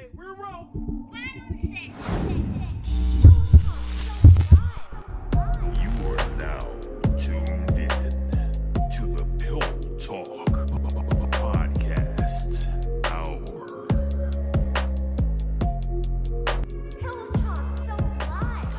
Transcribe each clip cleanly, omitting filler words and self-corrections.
Okay, we're rolling. You are now tuned in to the Pillow Talk Podcast Hour. Pillow Talk so live.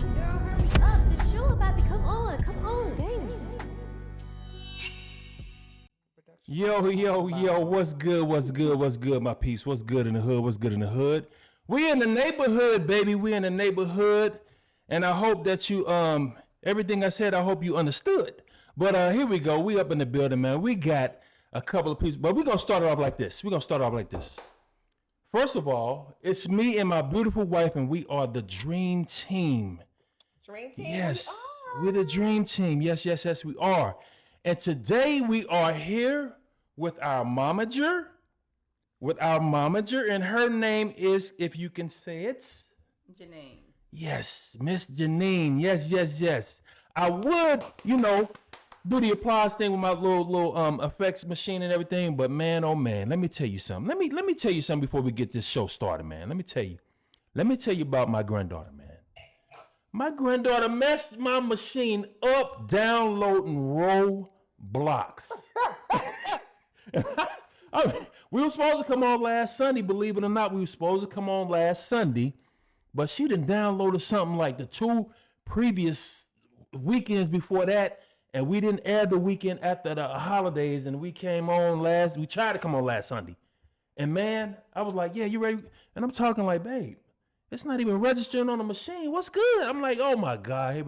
Girl, hurry up. The show about to come on. Come on, dang. Yo, what's good, my peeps? What's good in the hood? We in the neighborhood, baby. We in the neighborhood. And I hope that you, everything I said, I hope you understood. But here we go. We up in the building, man. We got a couple of pieces, but we're going to start it off like this. First of all, it's me and my beautiful wife, and we are the dream team. Dream team. Yes, we're the dream team. Yes, we are. And today we are here with our momager, and her name is, if you can say it, Janine. yes, Miss Janine. Yes. I would, do the applause thing with my little effects machine and everything, but man, oh man, let me tell you something. Let me tell you something before we get this show started, man. Let me tell you about my granddaughter, man. My granddaughter messed my machine up downloading Roblox. I mean, we were supposed to come on last Sunday, believe it or not. We were supposed to come on last Sunday, but she done downloaded something like the 2 previous weekends before that, and we didn't air the weekend after the holidays, and we tried to come on last Sunday. And man, I was like, yeah, you ready? And I'm talking like, babe, it's not even registering on the machine. What's good? I'm like, oh my God,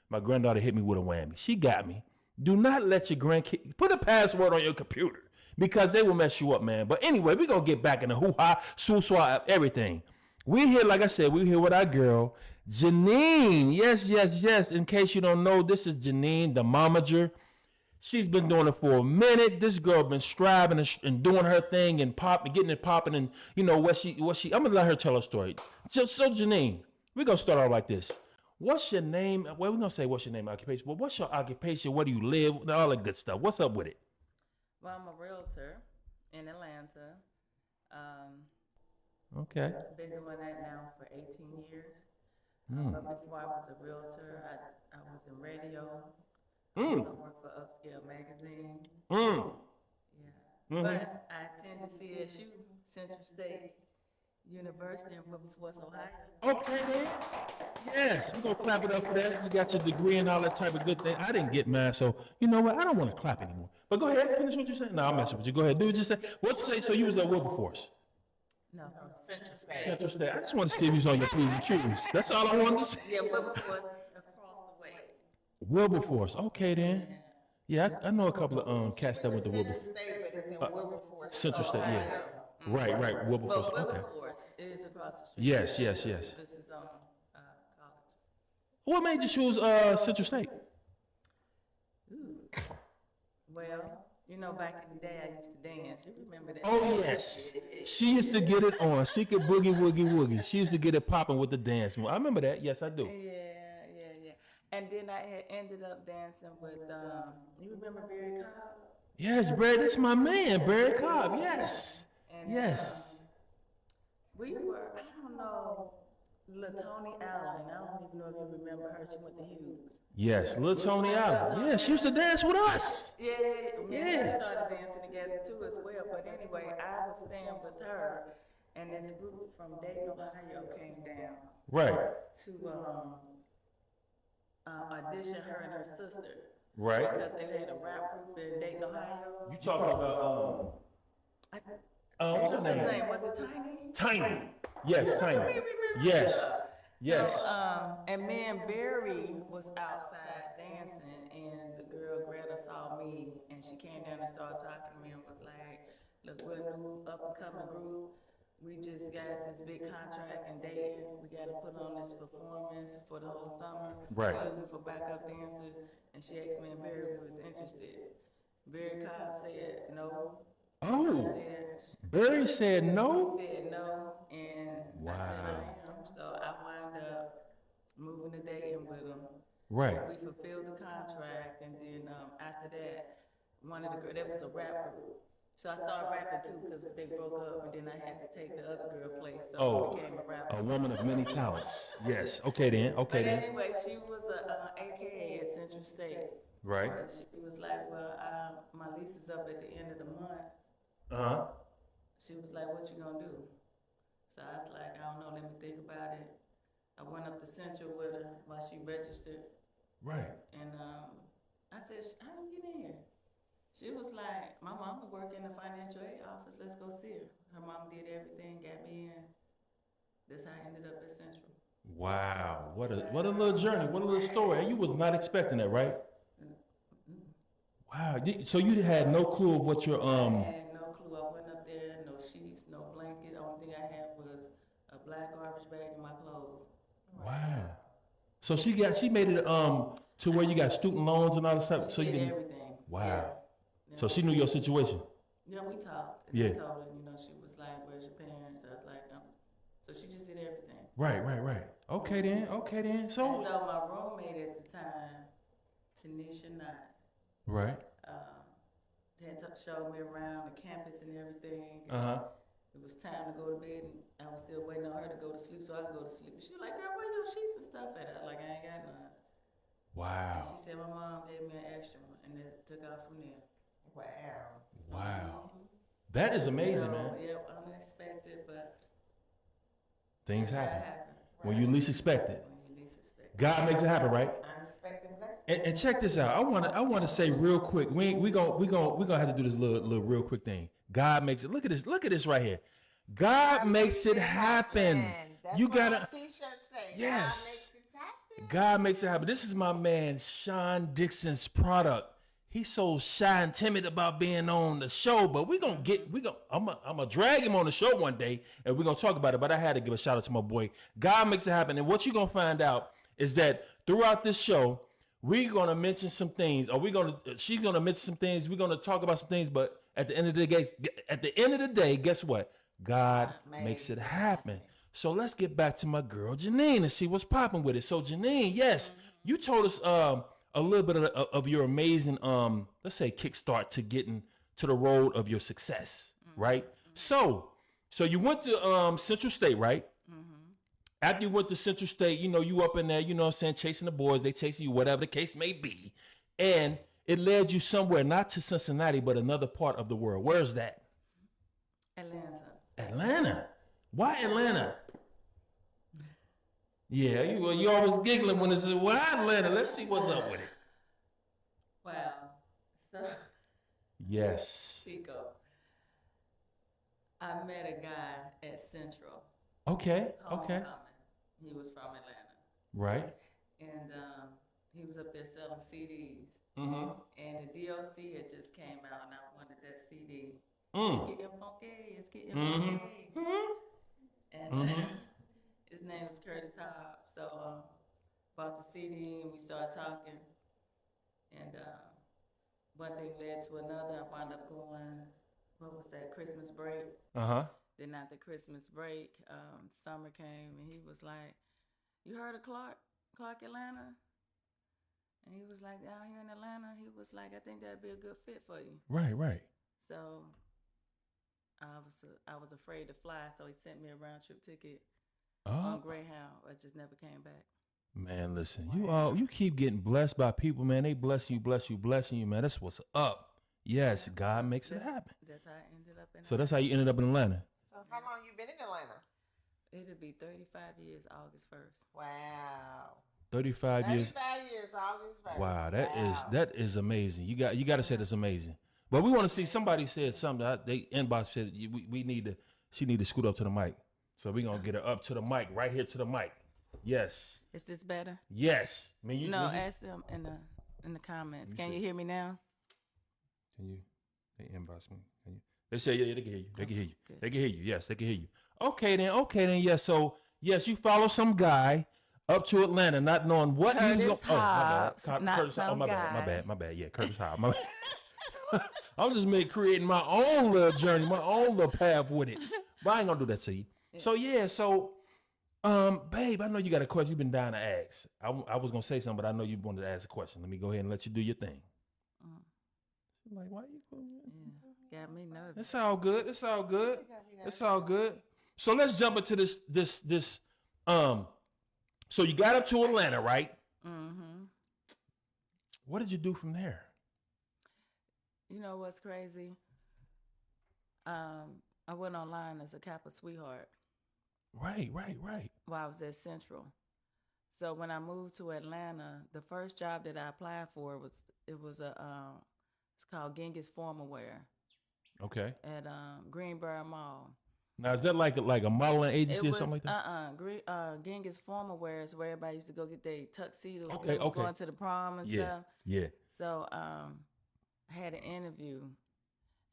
my granddaughter hit me with a whammy. She got me. Do not let your grandkid put a password on your computer because they will mess you up, man. But anyway, we're going to get back in the hoo-ha, soo-swa, everything. We here, like I said, we here with our girl, Janine. Yes. In case you don't know, this is Janine, the momager. She's been doing it for a minute. This girl been striving and doing her thing and getting it popping, and what she. I'm gonna let her tell her story. So Janine, we're gonna start off like this. What's your name? Well, we're gonna say what's your name, occupation. Well, what's your occupation? Where do you live? All that good stuff. What's up with it? Well, I'm a realtor in Atlanta. Okay. Been doing that now for 18 years. Mm. But before I was a realtor, I was in radio. I Mm. worked for Upscale Magazine. Mm. Yeah. Mhm. But I attended CSU, Central State University in Wilberforce, Ohio. Okay then. Yes, we're gonna clap it up for that. You got your degree and all that type of good thing. I didn't get mine, so you know what? I don't want to clap anymore. But go ahead, finish what you're saying. No, I'm messing with you. Go ahead, do what you say. What you say? So you was at Wilberforce, No, Central State. Central State. I just want to see if you was on your P's and Q's. That's all I wanted to see. Yeah, Wilberforce across the way. Wilberforce. Okay then. Yeah, I know a couple of cats that went to Wilberforce. State, but it's in Wilberforce. Central State. Yeah. Ohio. Right. Wilberforce. But Okay. Wilberforce is across the street. Yes. This is college. What made you choose Central State? Well, back in the day, I used to dance. You remember that? Oh yes, she used to get it on. She could boogie woogie. She used to get it popping with the dance move. I remember that. Yes, I do. Yeah. And then I had ended up dancing with, you remember Barry Cobb? Yes, Barry. That's my man, Barry Cobb. Yes. And, Yes. we were, I don't know, LaTony Allen. I don't even know if you remember her. She went to Hughes. Yes, Lil Tony Allen. Yeah, she used to dance with us. Yeah. Yeah. We started dancing together too as well. But anyway, I was staying with her, and this group from Dayton, Ohio came down Right. to audition her and her sister. Right. Because they had a rap group in Dayton, Ohio. You talking about what's his name? Was it Tiny? Tiny. Yes, Tiny. Yes. So, and me and Barry was outside dancing, and the girl Greta saw me, and she came down and started talking to me and was like, "Look, we're a new up and coming group. we just got this big contract in Dayton. We got to put on this performance for the whole summer. Right. We're looking for backup dancers, and she asked me if Barry was interested. Barry Cobb said no. Oh, I said, Barry said no. he said no, and I said I am. So I wound up moving to Dayton with him. Right. We fulfilled the contract, and then after that, one of the girls, that was a rap group. So I started rapping too because they broke up, and then I had to take the other girl place, so Oh, I became a rapper. a woman of many talents. Yes. Okay then. Okay But then. anyway, she was a AKA at Central State. Right. She was like, well, my lease is up at the end of the month. Uh-huh. She was like, what you gonna do? So I was like, I don't know, let me think about it. I went up to Central with her while she registered, Right. and I said, how do you get in here? She was like, my mama work in the financial aid office, let's go see her. Her mom did everything, got me in. That's how I ended up at Central. Wow. What a little journey. What a little story. And you was not expecting that, right? Wow. So you had no clue of what your I had no clue. I went up there, no sheets, no blanket. The only thing I had was a black garbage bag and my clothes. Wow. So she made it to where you got student loans and all this stuff. So She you did can. everything. Wow. Yeah. So she knew your situation. Yeah, we talked. And Yeah. I told her, she was like, where's your parents? I was like, so she just did everything. Right. Okay then. And so my roommate at the time, Tanisha Knott, Right. showed me around the campus and everything. Uh-huh. It was time to go to bed, and I was still waiting on her to go to sleep so I could go to sleep. And she was like, girl, where your sheets and stuff at? I was like, I ain't got none. Wow. She said, my mom gave me an extra one, and it took off from there. Wow. That is amazing, So, man. yeah, unexpected, but Things that's how it happen happened. when you least expect it. When you least expect it. God makes it happen, right? Unexpected blessing. And check this out. I want to say real quick. We gonna have to do this little real quick thing. God makes it. Look at this right here. God makes it happen. That's You what gotta. our T-shirt say. Yes. God makes it happen. God makes it happen. This is my man Sean Dixon's product. He's so shy and timid about being on the show, but I'm gonna drag him on the show one day and we're gonna talk about it. But I had to give a shout out to my boy. God makes it happen. And what you're gonna find out is that throughout this show, we're gonna mention some things, or she's gonna mention some things, we're gonna talk about some things, but at the end of the day, guess what? God makes it happen. So let's get back to my girl Janine and see what's popping with it. So Janine, yes, you told us a little bit of your amazing let's say kickstart to getting to the road of your success, right? So you went to Central State, right? After you went to Central State, you up in there, you know what I'm saying, chasing the boys, they chasing you, whatever the case may be. And it led you somewhere, not to Cincinnati, but another part of the world. Where's that? Atlanta. Why Atlanta? Yeah, you always giggling when it's why Atlanta. Let's see what's up with it. Wow. So, Yes. Chico, I met a guy at Central. Okay. Homecoming. He was from Atlanta. Right. And he was up there selling CDs. Mm-hmm. And the DOC had just came out, and I wanted that CD. Mm. It's getting funky. It's getting Mm-hmm. funky. And his name was Curtis Hobb. So bought the CD, and we started talking. And one thing led to another. I wound up going, what was that, Christmas break? Uh-huh. Then after Christmas break, summer came, and he was like, you heard of Clark, Atlanta? And he was like, down here in Atlanta, he was like, I think that'd be a good fit for you. Right. So I was afraid to fly, so he sent me a round trip ticket on Greyhound. I just never came back. Man, listen, you keep getting blessed by people, man. They blessing you, man. That's what's up. Yes, God makes it happen. That's how I ended up in So that's how you ended up in Atlanta. So how long you been in Atlanta? It'll be 35 years, August 1st. Wow. 35 years. 35 years, August 1st. Wow, that is amazing. You got to say that's amazing. But we want to see, somebody said something. They inbox said she need to scoot up to the mic. So we're going to get her up to the mic, right here to the mic. Yes. Is this better? Yes. Ask them in the comments. Can you hear me now? Can you? They inbox me. Can you? They say, yeah, they can hear you. They can hear you. Good. They can hear you. Yes, they can hear you. Okay then. Yeah. So yes, you follow some guy up to Atlanta, not knowing what he was going. Curtis Oh, my bad. Hobbs, not Curtis. Oh, some my bad. guy. My bad. Yeah, Curtis Hobbs. My bad. I'm just creating my own little journey, my own little path with it. But I ain't gonna do that to you. So yeah. So babe, I know you got a question you've been dying to ask. I was gonna say something, but I know you wanted to ask a question. Let me go ahead and let you do your thing. Like, why you? Yeah, got me nervous. It's all good. It's all good. It's all good. So let's jump into this. So you got up to Atlanta, right? Mm-hmm. What did you do from there? You know what's crazy? I went online as a Kappa sweetheart Right. while I was at Central. So when I moved to Atlanta, the first job that I applied for was it's called Genghis Formal Wear Okay. at Greenbrier Mall. Now is that like a modeling agency or something like that? Genghis Formal Wear is where everybody used to go get their tuxedos. Okay, you know, okay. Going to the prom and Yeah. stuff. Yeah. So I had an interview.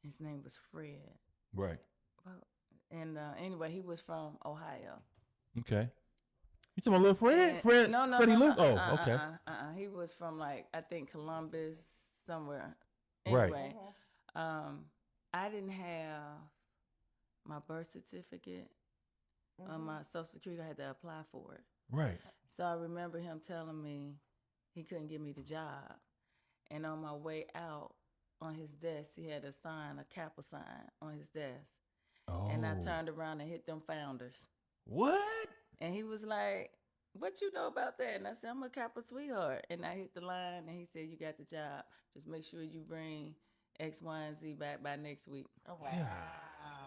His name was Fred. Right. And anyway, he was from Ohio. Okay. You talking about little Fred? And- Fred? No, Freddie Luke? Oh, uh-uh, okay. He was from I think Columbus somewhere. Right. Anyway, I didn't have my birth certificate on my Social Security. I had to apply for it. Right. So I remember him telling me he couldn't give me the job. And on my way out, on his desk, he had a Kappa sign on his desk. Oh. And I turned around and hit them founders. What? And he was like, "What you know about that?" And I said, "I'm a Kappa sweetheart." And I hit the line, and he said, "You got the job. Just make sure you bring X, Y, and Z back by next week." Oh, wow. Yeah.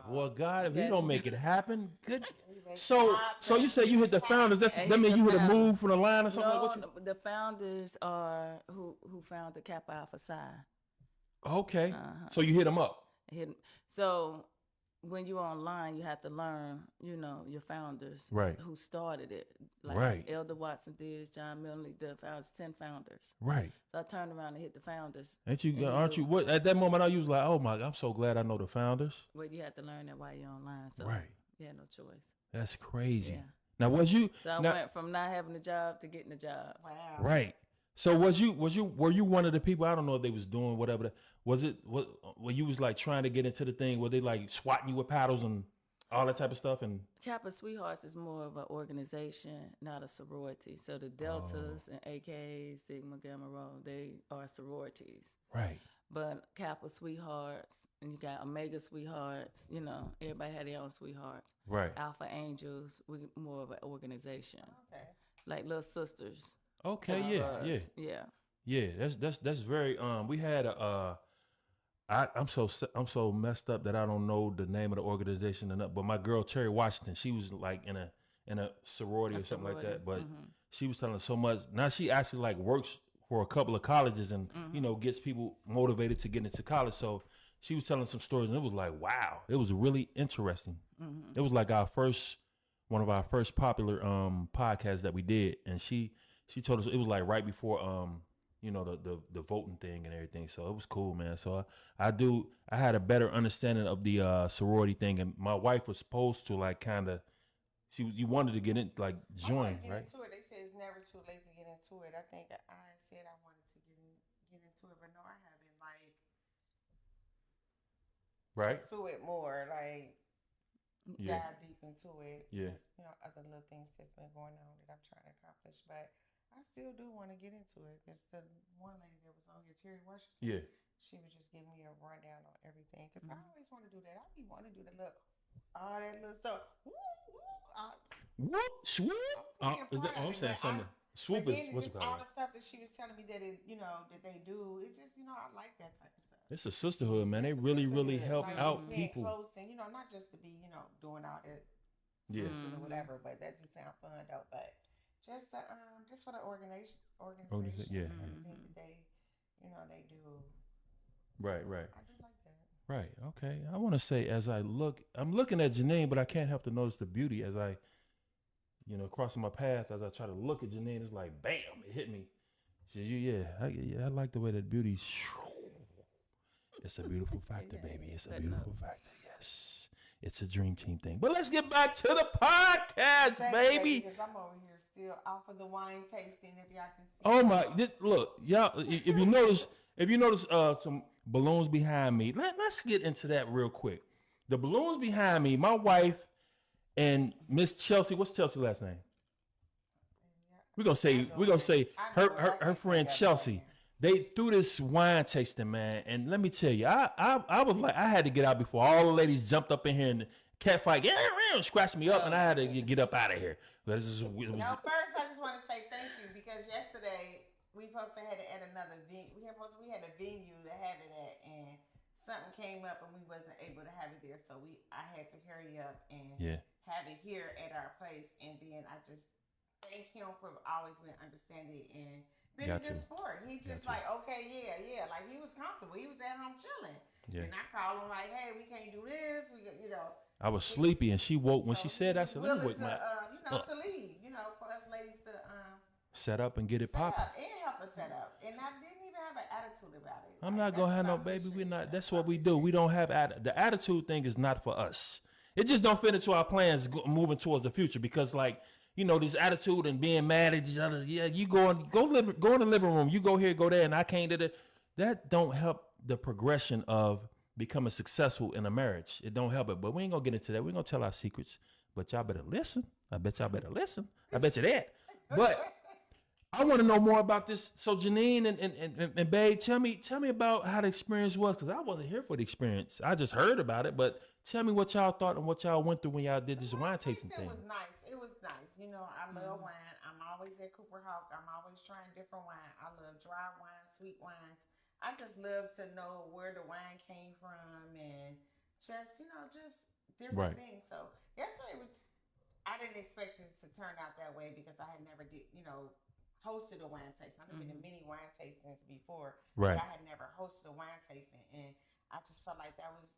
Well, God, if he That's- don't make it happen, good. You make So it you say you hit the founders. That I mean hit the you hit a founders. move from the line or something? No, Like what the founders are who found the Kappa Alpha Psi. Okay. Uh-huh. So you hit them up. So when you're online, you have to learn, your founders, Right. who started it. Like Right. Elder Watson did, John Milne, the founders, 10 founders. Right. So I turned around and hit the founders. Aren't you? And Aren't you? What at that moment? I was like, oh my! I'm so glad I know the founders. Well, you have to learn that while you're online. So Right. you had no choice. That's crazy. Yeah. Now was you? So I now, went from not having a job to getting a job. Wow. Right. So were you one of the people? I don't know if they was doing whatever. When you was like trying to get into the thing? Were they like swatting you with paddles and all that type of stuff? And Kappa Sweethearts is more of an organization, not a sorority. So the Deltas and AKs, Sigma, Gamma Rho, they are sororities. right. But Kappa Sweethearts, and you got Omega Sweethearts, everybody had their own sweethearts. Right. Alpha Angels, we more of an organization. Okay. Like little sisters. Okay. to Yeah. us. Yeah. Yeah. Yeah. That's very. We had a. I'm so messed up that I don't know the name of the organization enough. But my girl Terry Washington, she was like in a sorority or something like that. But she was telling us so much. Now she actually like works for a couple of colleges and gets people motivated to get into college. So she was telling some stories and it was like, wow, it was really interesting. It was like one of our first popular podcasts that we did, and she told us it was like right before the voting thing and everything. So it was cool, man. So I had a better understanding of the sorority thing, and my wife was supposed to like kind of, you wanted to get in, like join, get right? into it. They said it's never too late to get into it. I think I said I wanted to get into it, but no, I haven't like Right. pursue it more, like Yeah. dive deep into it. Yeah. Just, other little things that's been going on that I'm trying to accomplish, but I still do want to get into it. It's the one lady that was on here, Terry Washington. Yeah. She was just giving me a rundown on everything because I always want to do that. I be wanting to do the look, all that little stuff. Woo, woo, Whoop, swoop. Is that? Oh, I'm saying something. Swoop but is then what's it just all called? the stuff that she was telling me that that they do. It just I like that type of stuff. It's a sisterhood, man. They It's a really, really sisterhood, help like, out just being people. Close and not just to be doing all that Yeah. or whatever, but that do sound fun though. But just for the organization, yeah. and everything that they they do. Right. I do like that. Right. Okay. I want to say I'm looking at Janine, but I can't help to notice the beauty as I, crossing my path as I try to look at Janine. It's like, bam, it hit me. So I like the way that beauty. It's a beautiful factor, baby. It's a beautiful factor. Yes. It's a dream team thing. But let's get back to the podcast, Thanks, baby. Because I'm over here still off of the wine tasting. If y'all can see. Oh my! Look, y'all. If you notice, some balloons behind me. Let's get into that real quick. The balloons behind me. My wife and Miss Chelsea. What's Chelsea's last name? We're gonna say her friend Chelsea. They threw this wine tasting, man, and let me tell you, I was like, I had to get out before all the ladies jumped up in here and cat fight, scratched me up, and I had to get up out of here. Now, first, I just want to say thank you because yesterday we supposed to had to add another venue. We had a venue to have it at, and something came up and we wasn't able to have it there, so I had to hurry up and have it here at our place, and then I just thank him for always being understanding and been a good sport. He just like, okay, yeah. Like he was comfortable. He was at home chilling. Yeah. And I called him like, hey, we can't do this. I was sleepy and she woke when she said that. I said, let me wake my to leave, for us ladies to set up and get it popping. And help us set up. And I didn't even have an attitude about it. I'm not gonna have no baby. We're not. That's what we do. We don't have the attitude thing is not for us. It just don't fit into our plans moving towards the future because like. This attitude and being mad at each other. Yeah, you go in the living room. You go here, go there, and I can't do that. That don't help the progression of becoming successful in a marriage. It don't help it. But we ain't gonna get into that. We're gonna tell our secrets. But y'all better listen. I bet y'all better listen. I bet you that. But I want to know more about this. So Janine and Babe, tell me about how the experience was, because I wasn't here for the experience. I just heard about it, but tell me what y'all thought and what y'all went through when y'all did this wine tasting thing. It was nice. I love wine. I'm always at Cooper Hawk. I'm always trying different wine. I love dry wine, sweet wines. I just love to know where the wine came from and just different things. So yesterday, I didn't expect it to turn out that way because I had never hosted a wine tasting. I've been to many wine tastings before, but I had never hosted a wine tasting, and I just felt like that was,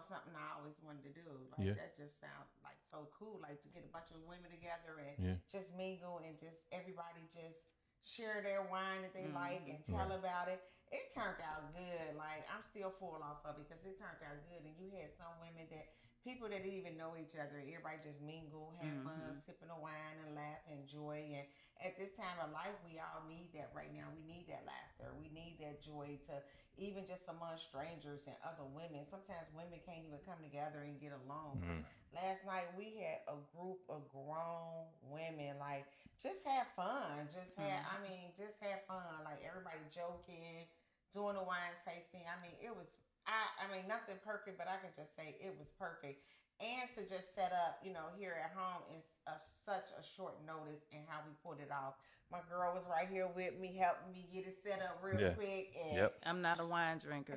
something I always wanted to do. Like that just sounded like so cool. Like to get a bunch of women together and just mingle and just everybody just share their wine that they like and tell about it. It turned out good. Like I'm still full off of it because it turned out good. And you had some women people that didn't even know each other. Everybody just mingle, have fun, sipping the wine and laugh and enjoy. And at this time of life, we all need that right now. We need that laughter. We need that joy to even just among strangers and other women. Sometimes women can't even come together and get along. Last night we had a group of grown women, like just have fun. Just have fun. Like everybody joking, doing the wine tasting. It was nothing perfect, but I can just say it was perfect. And to just set up, here at home is such a short notice and how we pulled it off. My girl was right here with me, helping me get it set up real quick. And I'm not a wine drinker.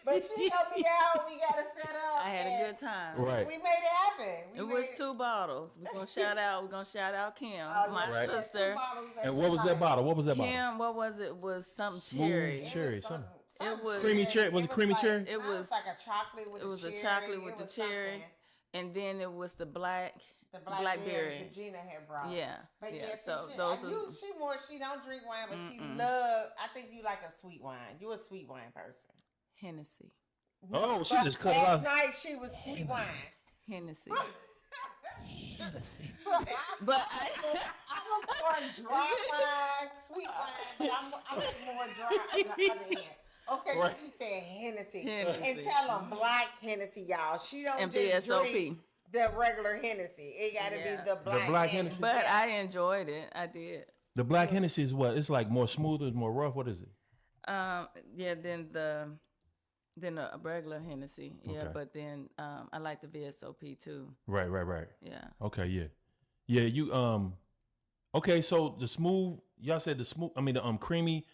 But she helped me out. We got it set up. I had a good time. Right. We made it happen. It was 2 bottles. We're gonna shout out Kim, my sister. And what was that bottle? Kim, what was it? Was something cherry. Cherry, something. It was creamy cherry. Was it creamy cherry? It was like a chocolate with. It was a chocolate with the cherry, and then it was the blackberry that Gina had brought. Yeah, but so those she don't drink wine, but she love. I think you like a sweet wine. You a sweet wine person. Hennessy. Oh, she just cut it off. Last night she was sweet wine. Hennessy. But I'm more dry wine, sweet wine, but I'm more dry on the other end. Okay, she said Hennessy. And tell them black Hennessy, y'all. She don't and just VSOP. drink the regular Hennessy. It got to be the black Hennessy. But I enjoyed it. I did. The black Hennessy is what? It's like more smooth, it's more rough. What is it? Than a regular Hennessy. Yeah, but then I like the VSOP too. Right. Yeah. Okay, yeah. You okay, so the smooth, y'all said the creamy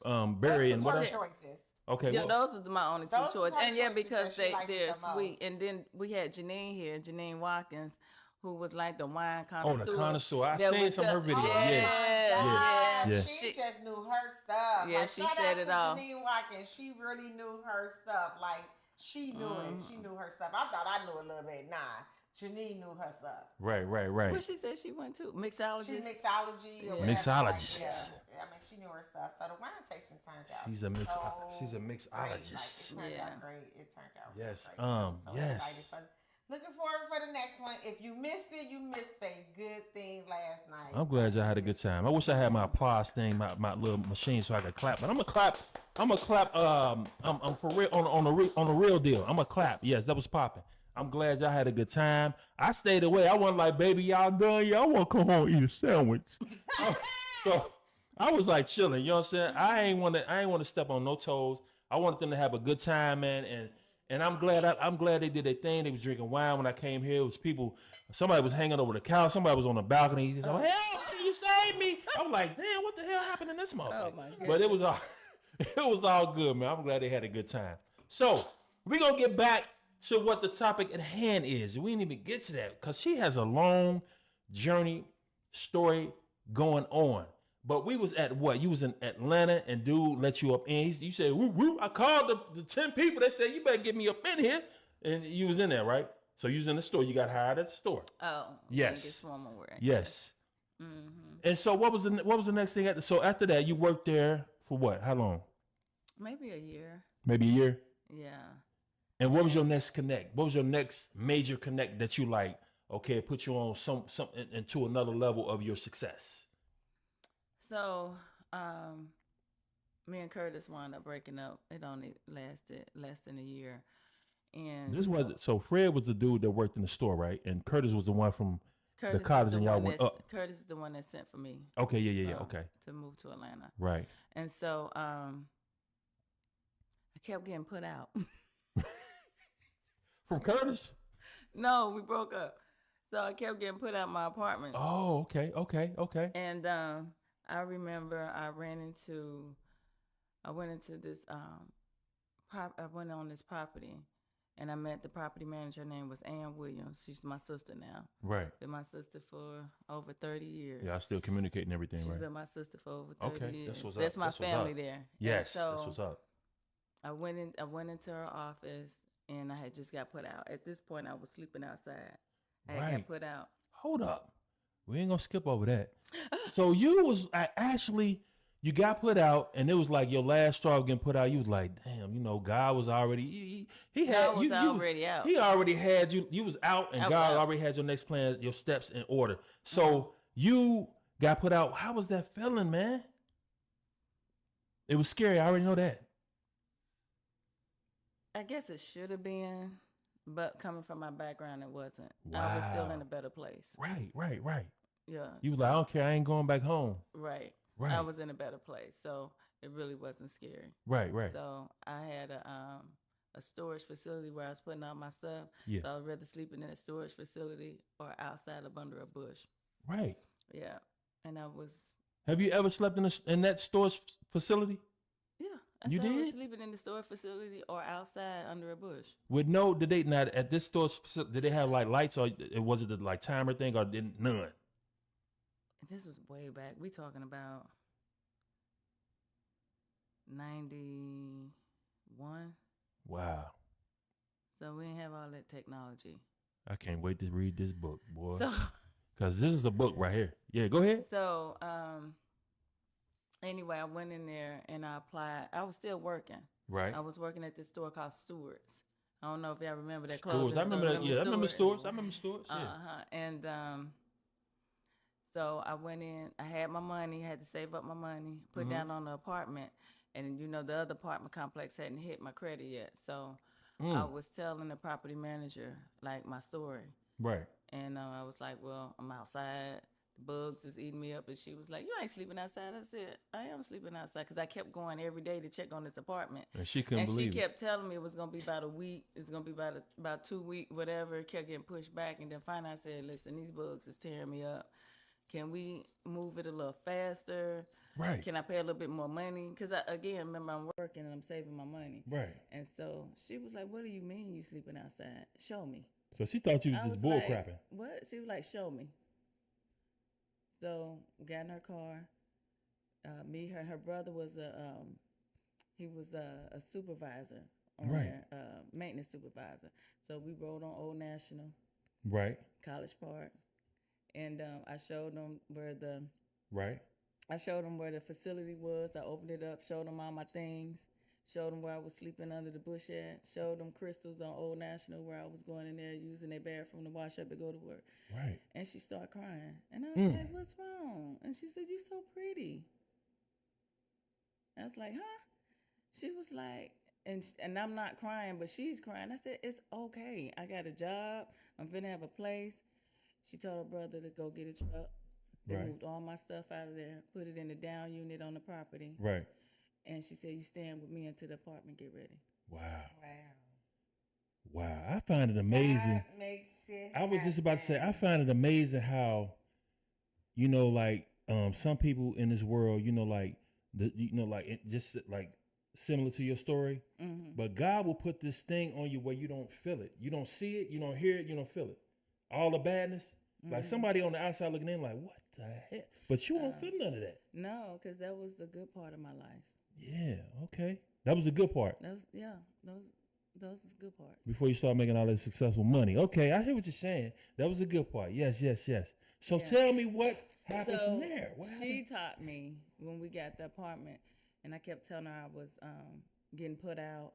berry and what else? Choices. Okay. Yeah, those are my only 2 choices. And because they're sweet. Most. And then we had Janine Watkins, who was like the wine connoisseur. Oh, the connoisseur. I seen some of her videos. Yeah. She just knew her stuff. Yeah, she said it all. Janine Watkins, she really knew her stuff. Like she knew it. She knew her stuff. I thought I knew a little bit. Nah. Janine knew her stuff. Right. What she said she went to? Mixologist? She mixology or Yeah. whatever. Mixologist. Yeah. I mean, she knew her stuff. So the wine tasting turned out. She's a mixologist. Great. Like, it turned out great. It turned out Yes. great. So Yes. excited for. Looking forward for the next one. If you missed it, you missed a good thing last night. I'm glad y'all had a good time. I wish I had my applause thing, my little machine, so I could clap. But I'm gonna clap. I'm for real on the real deal. I'm gonna clap. Yes, that was popping. I'm glad y'all had a good time. I stayed away. I wasn't like, baby, y'all done? Y'all want to come home and eat a sandwich. So I was like chilling. You know what I'm saying? I ain't want to step on no toes. I wanted them to have a good time, man. And I'm glad they did their thing. They was drinking wine when I came here. It was people. Somebody was hanging over the couch. Somebody was on the balcony. He's like, "Hell, you saved me!" I'm like, "Damn, what the hell happened in this motherfucker?" Oh my goodness. But it was all good, man. I'm glad they had a good time. So we're gonna get back to what the topic at hand is. We didn't even get to that because she has a long journey story going on. But we was at what? You was in Atlanta and dude let you up in. You said, woo, woo. I called the 10 people. They said, you better get me up in here. And you was in there, right? So you was in the store. You got hired at the store. Oh. Yes. One more word. Yes. And so what was the next thing? So after that, you worked there for what? How long? Maybe a year. Maybe a year? Yeah. And what was your next connect? What was your next major connect that you like, okay, put you on some into another level of your success? So, me and Curtis wound up breaking up. It only lasted less than a year. And This was so Fred was the dude that worked in the store, right? And Curtis was the one from Curtis the college, is and y'all went up. Curtis is the one that sent for me. Okay, yeah, okay, To move to Atlanta. right. And so, I kept getting put out. From Curtis? No, we broke up. So I kept getting put out my apartment. Oh, okay. And I remember I went into this I went on this property, and I met the property manager. Her name was Ann Williams. She's my sister now. Right. Been my sister for over 30 years. Yeah, I still communicate and everything, She's right? been my sister for over 30 Okay, years. that's what's up. That's my That's what's family up. there. Yes, And so that's what's up. I went into her office, and I had just got put out. At this point, I was sleeping outside. I had got put out. Hold up. We ain't gonna skip over that. So you was actually, you got put out, and it was like your last straw of getting put out. You was like, damn, God was already, he had God was already out. He already had you. You was out, and I was God out. already had your next plans, your steps in order. So you got put out. How was that feeling, man? It was scary. I already know that. I guess it should have been, but coming from my background, it wasn't. I was still Wow. in a better place. Right. Yeah. You was like, I don't care. I ain't going back home. Right. Right. I was in a better place, so it really wasn't scary. Right. So I had a storage facility where I was putting all my stuff. Yeah. So I'd rather sleeping in a storage facility or outside of under a bush. Right. Yeah. And I was. Have you ever slept in that storage facility? Yeah. You I was did? sleeping in the storage facility or outside under a bush. With no, did they not at this storage facility? Did they have like lights, or was it the like timer thing, or didn't none? This was way back. We talking about 91. Wow. So we didn't have all that technology. I can't wait to read this book, boy. So Because this is a book right here. Yeah, go ahead. So anyway, I went in there and I applied. I was still working. Right. I was working at this store called Stewart's. I don't know if y'all remember that Stores. clothing I remember store. that. Yeah, I remember stores. I remember stores. Yeah. And so I went in. I had my money. Had to save up my money. Put down on the apartment. And the other apartment complex hadn't hit my credit yet. So I was telling the property manager like my story. Right. And I was like, well, I'm outside. The bugs is eating me up. And she was like, you ain't sleeping outside. I said, I am sleeping outside. Because I kept going every day to check on this apartment. And she couldn't believe she kept telling me it was going to be about a week. It's going to be about 2 weeks, whatever. It kept getting pushed back. And then finally I said, listen, these bugs is tearing me up. Can we move it a little faster? Right. Can I pay a little bit more money? Because, again, remember, I'm working and I'm saving my money. Right. And so she was like, what do you mean you sleeping outside? Show me. So she thought you was I just bull like, crapping. what? She was like, show me. So got in her car. Me, her, and her brother was a supervisor on Right. there, maintenance supervisor. So we rode on Old National. Right. College Park, and I showed them where the Right. facility was. I opened it up, showed them all my things, showed them where I was sleeping under the bush at, showed them crystals on Old National where I was going in there using their bathroom to wash up to go to work. Right. And she started crying, and I was like, "What's wrong?" And she said, "You're so pretty." I was like, "Huh?" She was like, and I'm not crying, but she's crying. I said, "It's okay. I got a job. I'm finna have a place." She told her brother to go get a truck. They Right. moved all my stuff out of there, put it in the down unit on the property. Right. And she said, "You staying with me until the apartment get ready." Wow. Wow. Wow. I find it amazing. That makes it I was just about to say, I happen. find it amazing how, like some people in this world, like like it just like similar to your story, but God will put this thing on you where you don't feel it, you don't see it, you don't hear it, you don't feel it, all the badness. Like somebody on the outside looking in, like, what the heck? But you don't feel none of that. No, because that was the good part of my life. Yeah. Okay. That was the good part. Those is the good parts. Before you start making all this successful money. Okay, I hear what you're saying. That was a good part. Yes. So tell me what happened from there. What she happened? taught me when we got the apartment, and I kept telling her I was getting put out,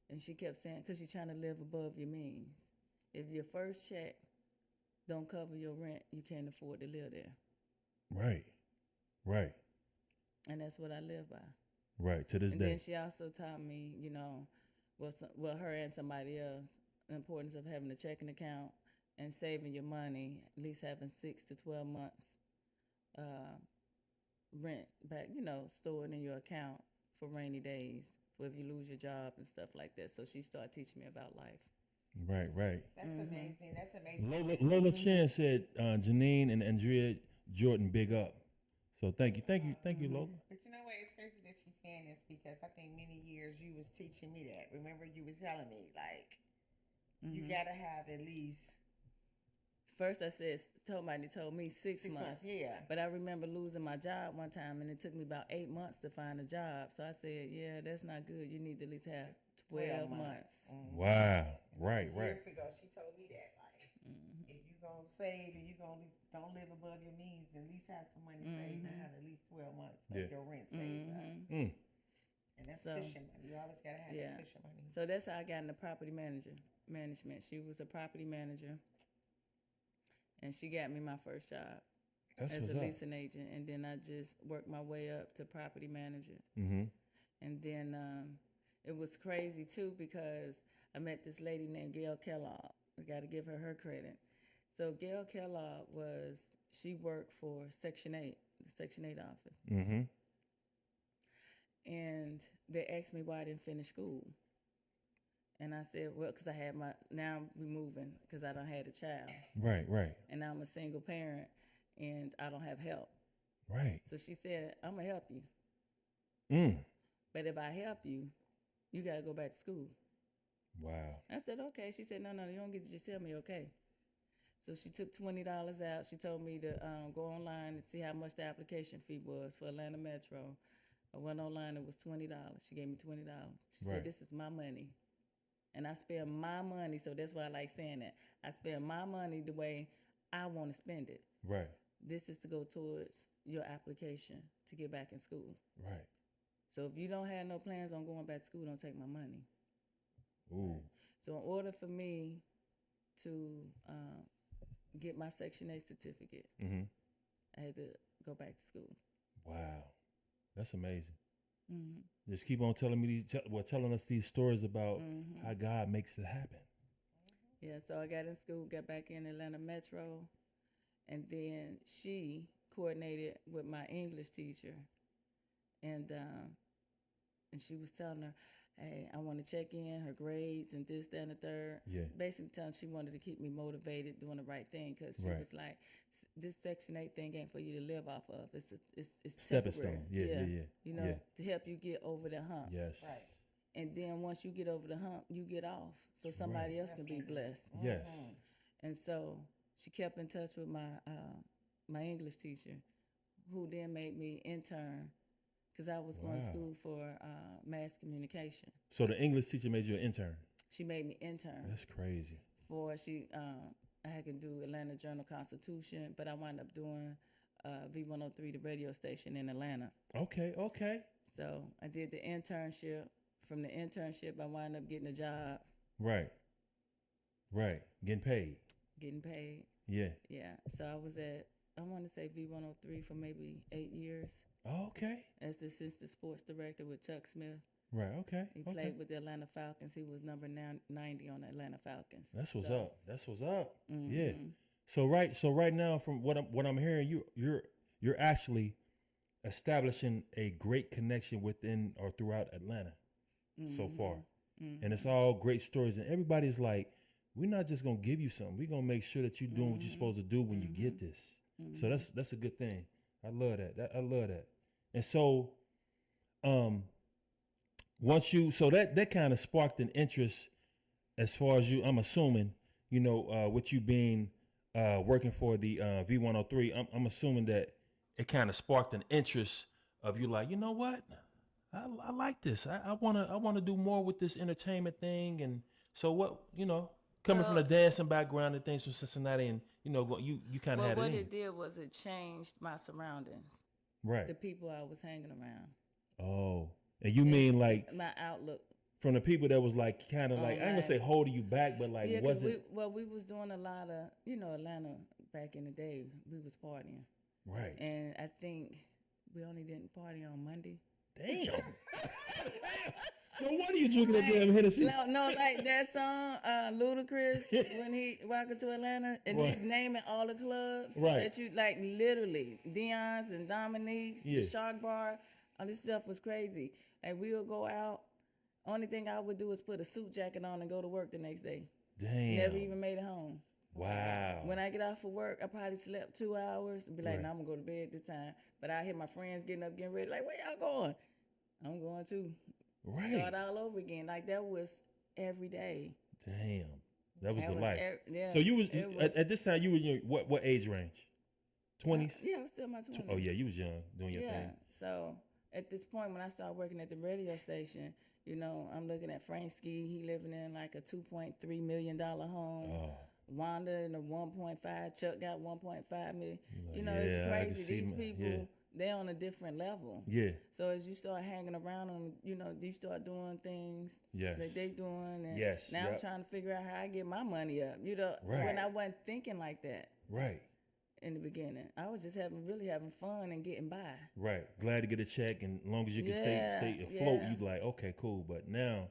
and she kept saying, because you're trying to live above your means. If your first check don't cover your rent, you can't afford to live there. Right. And that's what I live by. Right. To this And day. then she also taught me, her and somebody else, the importance of having a checking account and saving your money, at least having 6 to 12 months rent back, stored in your account for rainy days, for if you lose your job and stuff like that. So she started teaching me about life. Right. That's amazing. That's amazing. Lola Chen said, Janine and Andrea Jordan, big up. So thank you, Lola. But you know what? It's crazy that she's saying this because I think many years you was teaching me that. Remember, you was telling me like you gotta have at least First, somebody told me 6 6 months. Yeah. But I remember losing my job one time, and it took me about 8 months to find a job. So I said, "Yeah, that's not good. You need to at least have 12 months." Wow. Right. Years ago, she told me that like if you gonna save and you gonna don't live above your means, at least have some money saved and have at least 12 months of your rent saved up. And that's cushion money. You always gotta have that cushion money. So that's how I got into property management. She was a property manager, and she got me my first job That's as what's a up. leasing agent, and then I just worked my way up to property manager. And then it was crazy too because I met this lady named Gail Kellogg. I got to give her credit. So Gail Kellogg she worked for Section 8, the Section 8 office. And they asked me why I didn't finish school. And I said, well, because now we're moving because I don't have a child. Right. And I'm a single parent and I don't have help. Right. So she said, "I'm going to help you. But if I help you, you got to go back to school." Wow. I said, "Okay." She said, no, you don't get to just tell me okay. So she took $20 out. She told me to go online and see how much the application fee was for Atlanta Metro. I went online, it was $20. She gave me $20. She said, "This is my money." And I spend my money, so that's why I like saying that. I spend my money the way I want to spend it. Right. This is to go towards your application to get back in school. Right. So if you don't have no plans on going back to school, don't take my money. Ooh. So in order for me to get my Section 8 certificate, I had to go back to school. Wow. That's amazing. Just keep on telling me telling us these stories about how God makes it happen. Yeah, so I got in school, got back in Atlanta Metro, and then she coordinated with my English teacher, and she was telling her, "Hey, I want to check in her grades and this, that, and the third." Yeah. Basically telling she wanted to keep me motivated, doing the right thing, because she was like, "This Section 8 thing ain't for you to live off of. It's Stepping temporary. stone. Yeah. You know, to help you get over the hump. Yes. Right. And then once you get over the hump, you get off, so somebody else can be blessed." Yes. And so she kept in touch with my English teacher, who then made me intern, because I was going to school for mass communication. So the English teacher made you an intern. She made me intern. That's crazy. I had to do Atlanta Journal-Constitution, but I wound up doing V103, the radio station in Atlanta. Okay. So I did the internship. From the internship, I wound up getting a job. Right. Getting paid. Yeah. Yeah. So I was at, I want to say V103 for maybe 8 years Okay. as the assistant sports director with Chuck Smith. Right. Okay. He played with the Atlanta Falcons. He was number 90 on the Atlanta Falcons. That's what's up. Mm-hmm. Yeah. So right now, from what I'm hearing, you're actually establishing a great connection within or throughout Atlanta so far, and it's all great stories. And everybody's like, we're not just gonna give you something. We're gonna make sure that you're doing what you're supposed to do when you get this. So that's a good thing. I love that. I love that. And so, once you, so that kind of sparked an interest as far as you, I'm assuming, with you being working for the V103, I'm assuming that it kind of sparked an interest of you like, you know what? I like this. I wanna do more with this entertainment thing. And so what, coming from the dancing background and things from Cincinnati, and you kind of had it. What it did was it changed my surroundings. Right. The people I was hanging around. Oh. And you mean like my outlook from the people that was like kind of like, I ain't gonna say holding you back, but like wasn't. We was doing a lot of, Atlanta back in the day, we was partying. Right. And I think we only didn't party on Monday. Damn. No wonder you drinking that damn Hennessy. No, like that song, Ludacris, when he walking to Atlanta and he's naming all the clubs that you like, literally Dion's and Dominique's, the Shark Bar, all this stuff was crazy. Like we would go out. Only thing I would do is put a suit jacket on and go to work the next day. Damn. Never even made it home. Wow. When I get off of work, I probably slept 2 hours and be like, no, I'm gonna go to bed this time. But I hear my friends getting up, getting ready, like, where y'all going? I'm going too. Right. Start all over again. Like that was every day. Damn. That was the life. Yeah. So you was at this time you was in what age range? 20s? Yeah, I was still in my 20s. Oh yeah, you was young doing your thing. So at this point when I started working at the radio station, I'm looking at Frank Ski. He living in like a $2.3 million home. Oh. Wanda in a 1.5. Chuck got 1.5 million. It's crazy. These people, they're on a different level. Yeah. So as you start hanging around them, you start doing things that they doing. And now I'm trying to figure out how I get my money up. When I wasn't thinking like that. Right. In the beginning, I was just really having fun and getting by. Right. Glad to get a check, and as long as you can stay afloat, you like, okay, cool. But now,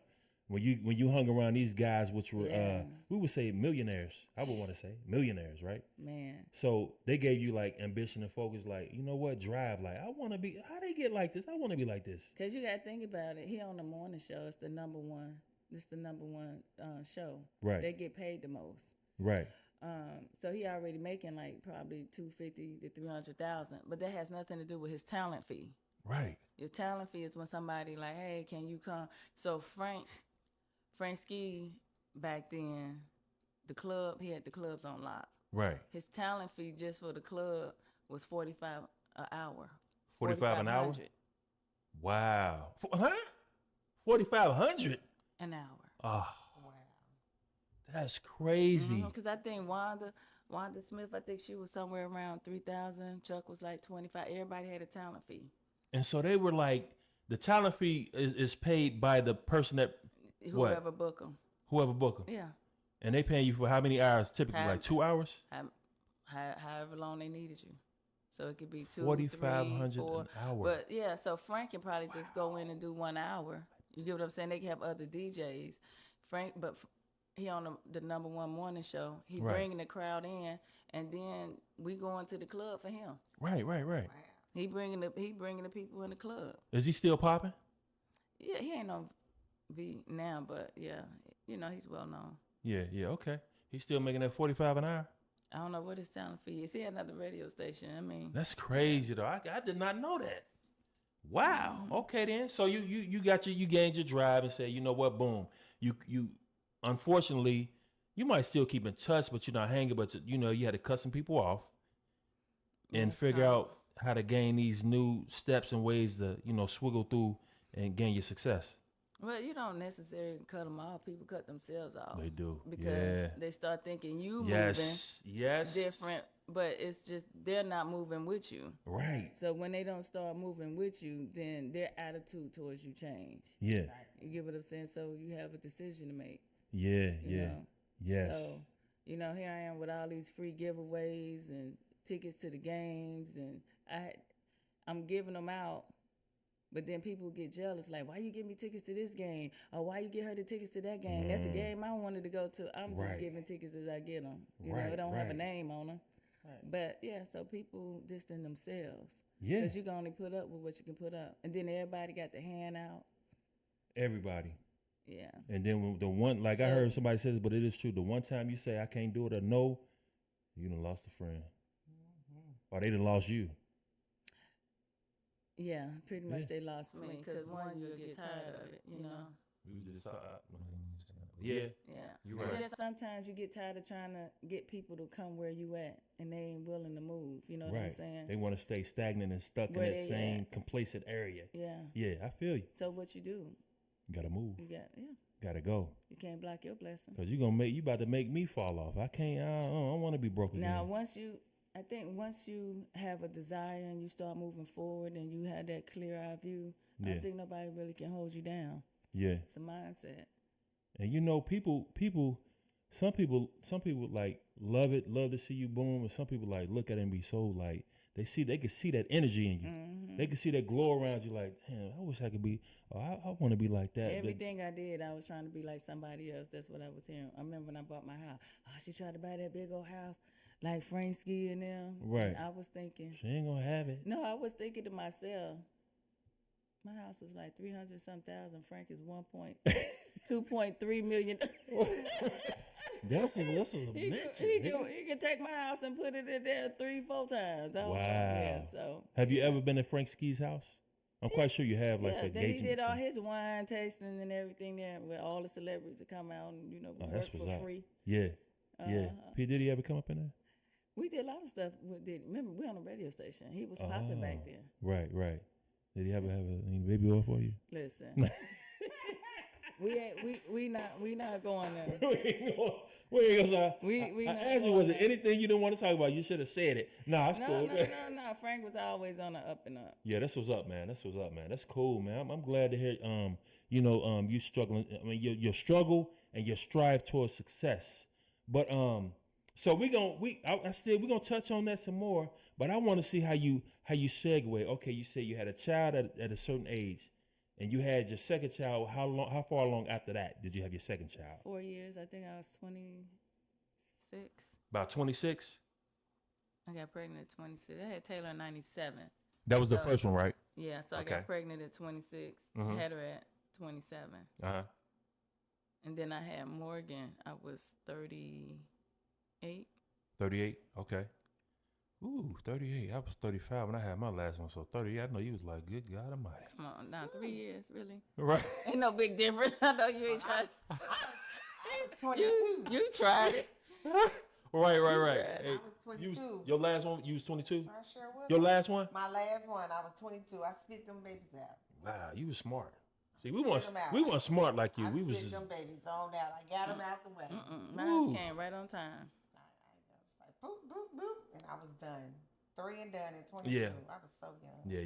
when you hung around these guys, which were we would say millionaires, I would want to say millionaires, right? Man. So they gave you like ambition and focus, like, you know what, drive, like I want to be. How they get like this? I want to be like this. Cause you got to think about it. He on the morning show. It's the number one. It's the number one show. Right. They get paid the most. Right. So he already making like probably $250,000 to $300,000, but that has nothing to do with his talent fee. Right. Your talent fee is when somebody like, hey, can you come? So Frank Ski back then, he had the clubs on lock. Right. His talent fee just for the club was $45 an hour. $45 an hour. Wow. Huh? $4,500 an hour. Oh. That's crazy. Because I think Wanda Smith, I think she was somewhere around 3,000. Chuck was like 25. Everybody had a talent fee. And so they were like, the talent fee is paid by the person that whoever book them. Whoever book them. Yeah. And they paying you for how many hours? Typically, like 2 hours. However long they needed you. So it could be 2, 4,500 an hour. But yeah, so Frank can probably just go in and do 1 hour. You get what I'm saying? They can have other DJs. He on the number one morning show. He bringing the crowd in, and then we going to the club for him. Right. Wow. He bringing the people in the club. Is he still popping? Yeah, he ain't on V now, but yeah, he's well known. Yeah, okay. He's still making that $45 an hour. I don't know what his talent fee is. He had another radio station. I mean, that's crazy though. I did not know that. Wow. Mm-hmm. Okay then. So you gained your drive and say, you know what? Boom. You. Unfortunately, you might still keep in touch, but you're not hanging. But you had to cut some people off and figure out how to gain these new steps and ways to swiggle through and gain your success. Well, you don't necessarily cut them off. People cut themselves off. They do. Because Yeah. they start thinking you Yes. moving different, but it's just they're not moving with you. Right. So when they don't start moving with you, then their attitude towards you change. Yeah. You get what I'm saying? So you have a decision to make. Yeah. You Yeah. know? Yes. So, here I am with all these free giveaways and tickets to the games, and I'm giving them out. But then people get jealous, like, why you give me tickets to this game? Or why you get her the tickets to that game? That's the game I wanted to go to. I'm Right. just giving tickets as I get them. Right, It don't have a right. name on them. Right. But, yeah, so people distance themselves. Yeah. Because you can only put up with what you can put up. And then everybody got the hand out. Everybody. Yeah. And then when the one, like I So- heard somebody says, but it is true. The one time you say I can't do it or no, you done lost a friend, or they done lost you. Yeah, pretty much Yeah. they lost me. Because one, you'll get tired of it, We just yeah. Yeah. You And right. then sometimes you get tired of trying to get people to come where you at, and they ain't willing to move. You know what I'm Right. saying? They want to stay stagnant and stuck Where in that they same at. complacent area. Yeah. Yeah, I feel you. So what you do? You gotta move. You Gotta go. you can't block your blessing. Cause you about to make me fall off. I can't. I don't want to be broke again. Now, once you have a desire and you start moving forward and you have that clear eye view, I Yeah. don't think nobody really can hold you down. Yeah. It's a mindset. And some people like love to see you boom, and some people like look at it and be so like they can see that energy in you. Mm-hmm. They can see that glow around you. Like, damn, I wish I could be. Or I want to be like that. Everything I did, I was trying to be like somebody else. That's what I was hearing. I remember when I bought my house. Oh, she tried to buy that big old house like Frank Ski and them. Right. And I was thinking, She ain't gonna have it. no, I was thinking to myself, my house was like 300 some thousand. Frank is 2.3 million. That's a he mention. can take my house and put it in there 3-4 times. I was like, yeah, Wow. so Have you ever been to Frank Ski's house? I'm quite sure you have, like yeah, for then he did engagements. all his wine tasting and everything there with all the celebrities to come out and we that's work what's for up. free. Yeah, yeah. Uh-huh. P Diddy ever come up in there? We did a lot of stuff. Remember, we on a radio station. He was popping back then. Right, right. Did he ever have any baby oil for you? Listen, we not going there. we ain't gonna. We I not asked you, going was there there. anything you didn't want to talk about? You should have said it. Nah, it's cool. No. Frank was always on the up and up. Yeah, that's what's up, man. That's cool, man. I'm glad to hear. You struggling. I mean, your struggle and your strive towards success. But so we're gonna touch on that some more. But I want to see how you segue. Okay, you said you had a child at a certain age, and you had your second child. How far along after that did you have your second child? 4 years. I think I was 26. About 26. I got pregnant at 26. I had Taylor in 97. That was the So- first one, right? Yeah, so I Okay. got pregnant at 26. Mhm. Had her at 27. Uh-huh. And then I had Morgan. I was 38. 38. Okay. Ooh, 38. I was 35 when I had my last one. So 30. I know you was like, good God Almighty. Come on, now 3 years, really? Right. Ain't no big difference. I know you ain't tried. I was 22. You tried it. Right. Yeah. Hey, I was 22. your last one, you was 22? I sure was. Your last one? My last one, I was 22. I spit them babies out. Wow, you was smart. See, we Spit 'em out. weren't smart like you. I We was spit just, them babies on out. I got them out the way. Mine Ooh. came right on time. I was like boop boop boop, and I was done. 3 and done at 22. Yeah. I was so young. yeah,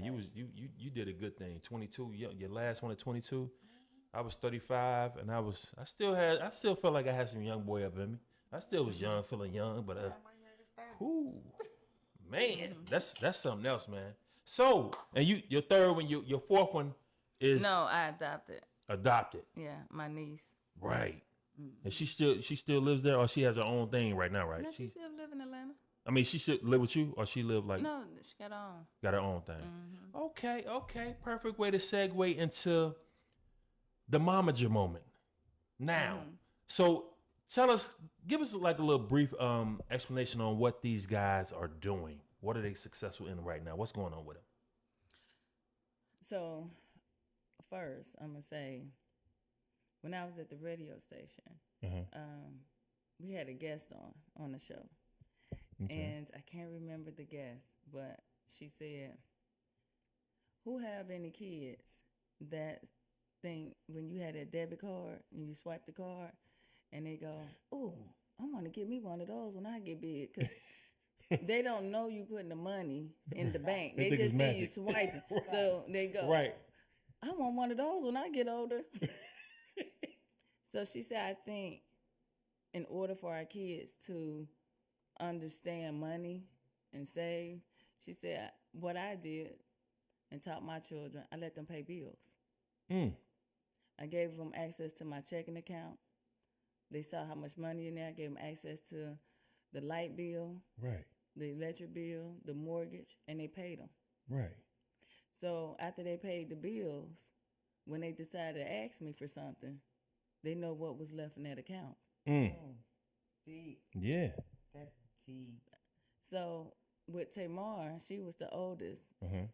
you did a good thing. 22, your last one at 22. I was 35, and I still felt like I had some young boy up in me. I still was young, feeling young, but My youngest 30. ooh, man, that's something else, man. So, and your third one, your fourth one is No, I adopted. adopted, Yeah, my niece. right? And she still lives there, or she has her own thing right now, right? No, she still live in Atlanta. I mean, she should live with you, or she live like No, she got on. got her own thing. Okay, perfect way to segue into the momager moment. Now, so give us like a little brief explanation on what these guys are doing. What are they successful in right now? What's going on with them? So, first, I'm gonna say, when I was at the radio station, we had a guest on the show, and I can't remember the guest, but she said, "Who have any kids that thing when you had that debit card and you swipe the card, and they go, "Oh, I want to get me one of those when I get big," because they don't know you putting the money in the bank. They They think it's just see you magic. swiping. So they go, Right. "I want one of those when I get older." So she said, I think in order for our kids to understand money and save, she said, what I did and taught my children, I let them pay bills. Mm. I gave them access to my checking account. They saw how much money in there. I gave them access to the light bill, Right. the electric bill, the mortgage, and they paid them. Right. So after they paid the bills, when they decided to ask me for something, they know what was left in that account. Mm. Deep. Yeah. That's deep. So with Tamar, she was the oldest. Uh-huh.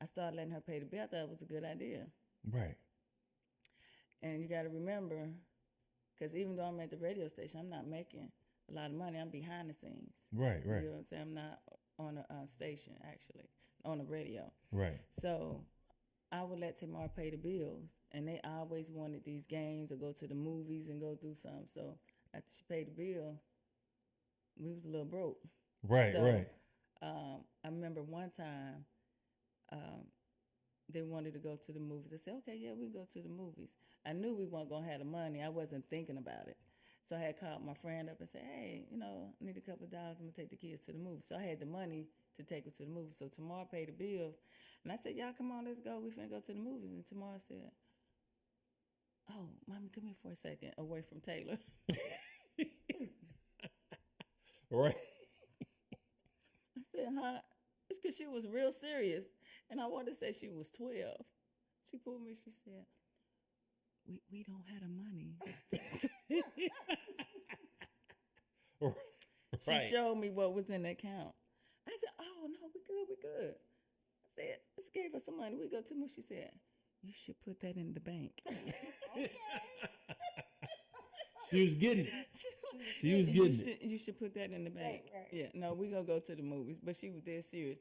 I started letting her pay the bill. I thought it was a good idea. Right. And you got to remember, because even though I'm at the radio station, I'm not making a lot of money. I'm behind the scenes. Right. Right. You know what I'm saying? I'm not on a station, actually, on the radio. Right. So I would let Tamar pay the bills, and they always wanted these games or go to the movies and go do something. So after she paid the bill, we was a little broke. Right. So, right. I remember one time they wanted to go to the movies. I said, okay, yeah, we can go to the movies. I knew we weren't going to have the money. I wasn't thinking about it. So I had called my friend up and said, hey, I need a couple of dollars. I'm going to take the kids to the movies. So I had the money to take them to the movies. So Tamar paid the bills. And I said, y'all, come on, let's go. We finna go to the movies. And Tamar said, oh, Mommy, come here for a second, away from Taylor. Right. I said, huh? It's because she was real serious. And I wanted to say she was 12. She pulled me, she said, we don't have the money. She showed me what was in the account. I said, oh, no, we good. I said, let's give her some money. We go to the movie. She said, you should put that in the bank. She was getting it. She was getting it. You should put that in the bank. Right. Yeah, no, we gonna go to the movies. But she was dead serious.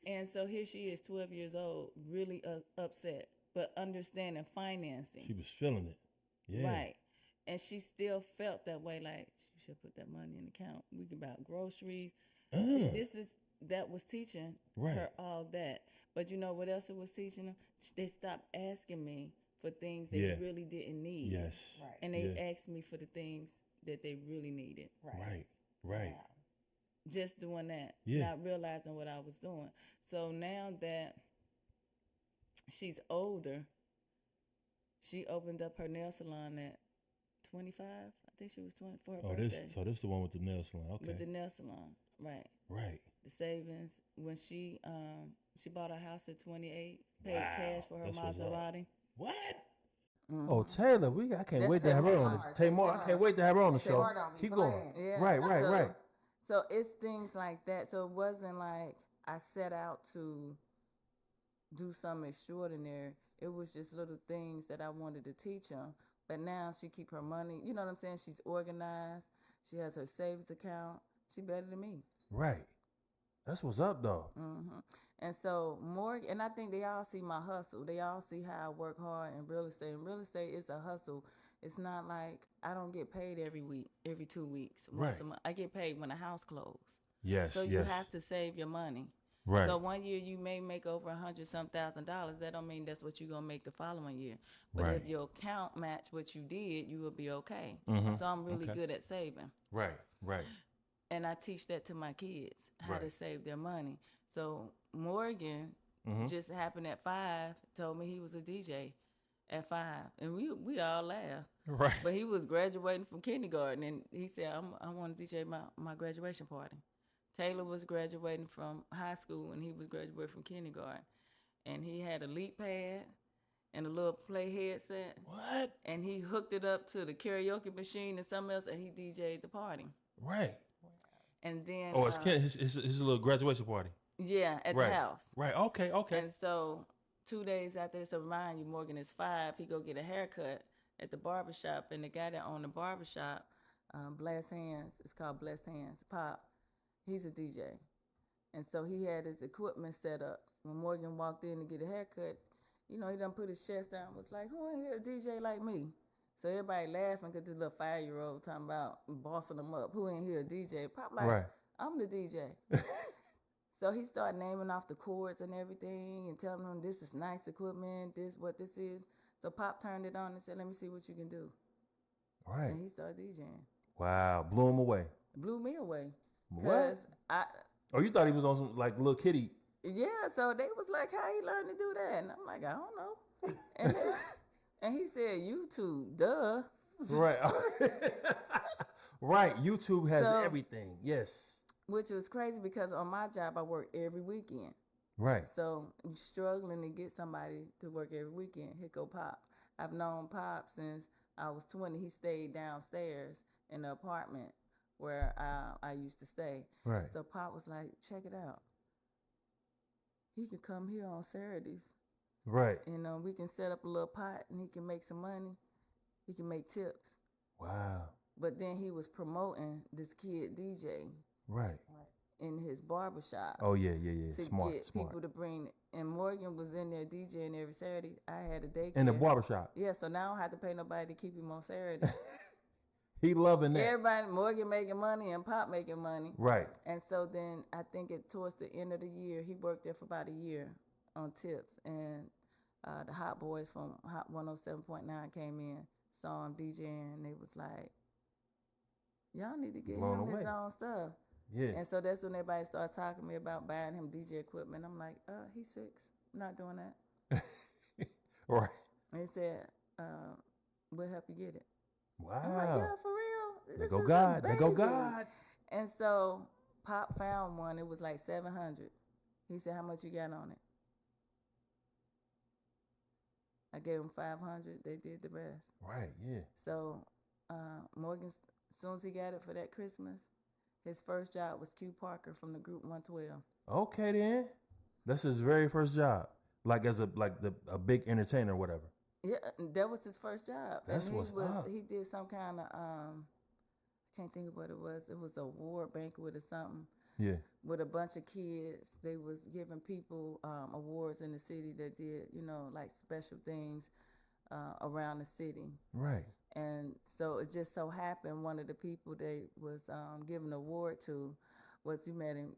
And so here she is, 12 years old, really upset, but understanding financing. She was feeling it. Yeah. Right. And she still felt that way, like, you should put that money in the account. We can buy groceries. That was teaching her all that. But you know what else it was teaching them? They stopped asking me for things they really didn't need. Yes. Right. And they asked me for the things that they really needed. Right. Right. Yeah. Just doing that, not realizing what I was doing. So now that she's older, she opened up her nail salon at 25. I think she was 20 for her birthday. So this the one with the nail salon. Okay. With the nail salon, right. Right. The savings, when she bought a house at 28, paid cash for her Maserati. What? Mm-hmm. Oh, Taylor, I can't wait to have her on this. Tamar, I can't wait to have her on the show. Tamar don't be Keep going. playing. Yeah. Right. So it's things like that. So it wasn't like I set out to do something extraordinary. It was just little things that I wanted to teach them. But now she keep her money. You know what I'm saying? She's organized. She has her savings account. She better than me. Right. That's what's up, though. Mm-hmm. And so and I think they all see my hustle. They all see how I work hard in real estate. And real estate is a hustle. It's not like I don't get paid every week, every 2 weeks, once a month. I get paid when the house closes. Yes. So you have to save your money. Right. So one year you may make over $100,000. That don't mean that's what you're gonna make the following year. But if your account match what you did, you will be okay. Mm-hmm. So I'm really good at saving. Right. And I teach that to my kids, how to save their money. So Morgan just happened at 5, told me he was a DJ at 5. And we all laughed. Right. But he was graduating from kindergarten, and he said, I want to DJ my graduation party. Taylor was graduating from high school, and he was graduating from kindergarten. And he had a leap pad and a little play headset. What? And he hooked it up to the karaoke machine and something else, and he DJ'd the party. Right. And then it's his little graduation party. Yeah, at the house. Right. Okay. And so 2 days after this, to remind you, Morgan is 5. He go get a haircut at the barbershop, and the guy that owned the barbershop, Blessed Hands, it's called Blessed Hands, Pop, he's a DJ. And so he had his equipment set up. When Morgan walked in to get a haircut, you know, he done put his chest down. Was like, who in here a DJ like me? So everybody laughing because this little 5-year-old talking about bossing them up. Who in here a DJ? Pop like, Right. I'm the DJ. So he started naming off the chords and everything and telling them this is nice equipment, this what this is. So Pop turned it on and said, let me see what you can do. Right. And he started DJing. Wow. Blew him away. Blew me away. What? Oh, you thought he was on some like little kitty. Yeah, so they was like, how he learned to do that? And I'm like, I don't know. And he said, YouTube, duh. Right. Right. YouTube has So- everything. Yes. Which was crazy because on my job, I work every weekend. Right. So you're struggling to get somebody to work every weekend. Here go Pop. I've known Pop since I was 20. He stayed downstairs in the apartment where I used to stay. Right. So Pop was like, check it out. He could come here on Saturdays. Right. You know, we can set up a little pot and he can make some money. He can make tips. Wow. But then he was promoting this kid DJ Right. in his barbershop. Oh yeah. To Smart. get Smart. people to bring. And Morgan was in there DJing every Saturday. I had a daycare. In the barbershop. Yeah, so now I don't have to pay nobody to keep him on Saturday. He loving that. Everybody, Morgan making money and Pop making money. Right. And so then I think towards the end of the year, he worked there for about a year on tips. And the Hot Boys from Hot 107.9 came in, saw him DJing, and they was like, y'all need to get Blown him his away. own stuff. Yeah. And so that's when everybody started talking to me about buying him DJ equipment. I'm like, he's 6. I'm not doing that. Right. And he said, we'll help you get it. Wow. I'm like, yeah, for real? There This go is a God. There go baby." God. And so Pop found one. It was like 700. He said, how much you got on it? I gave him 500. They did the rest. Right. Yeah. So Morgan, as soon as he got it for that Christmas, his first job was Q Parker from the group 112. Okay then. That's his very first job. Like as a big entertainer or whatever. Yeah, that was his first job. That's and what's up. He did some kind of I can't think of what it was. It was a award banquet or something Yeah. with a bunch of kids. They was giving people awards in the city that did, you know, like special things around the city. Right. And so it just so happened one of the people they was giving an award to was, you met him,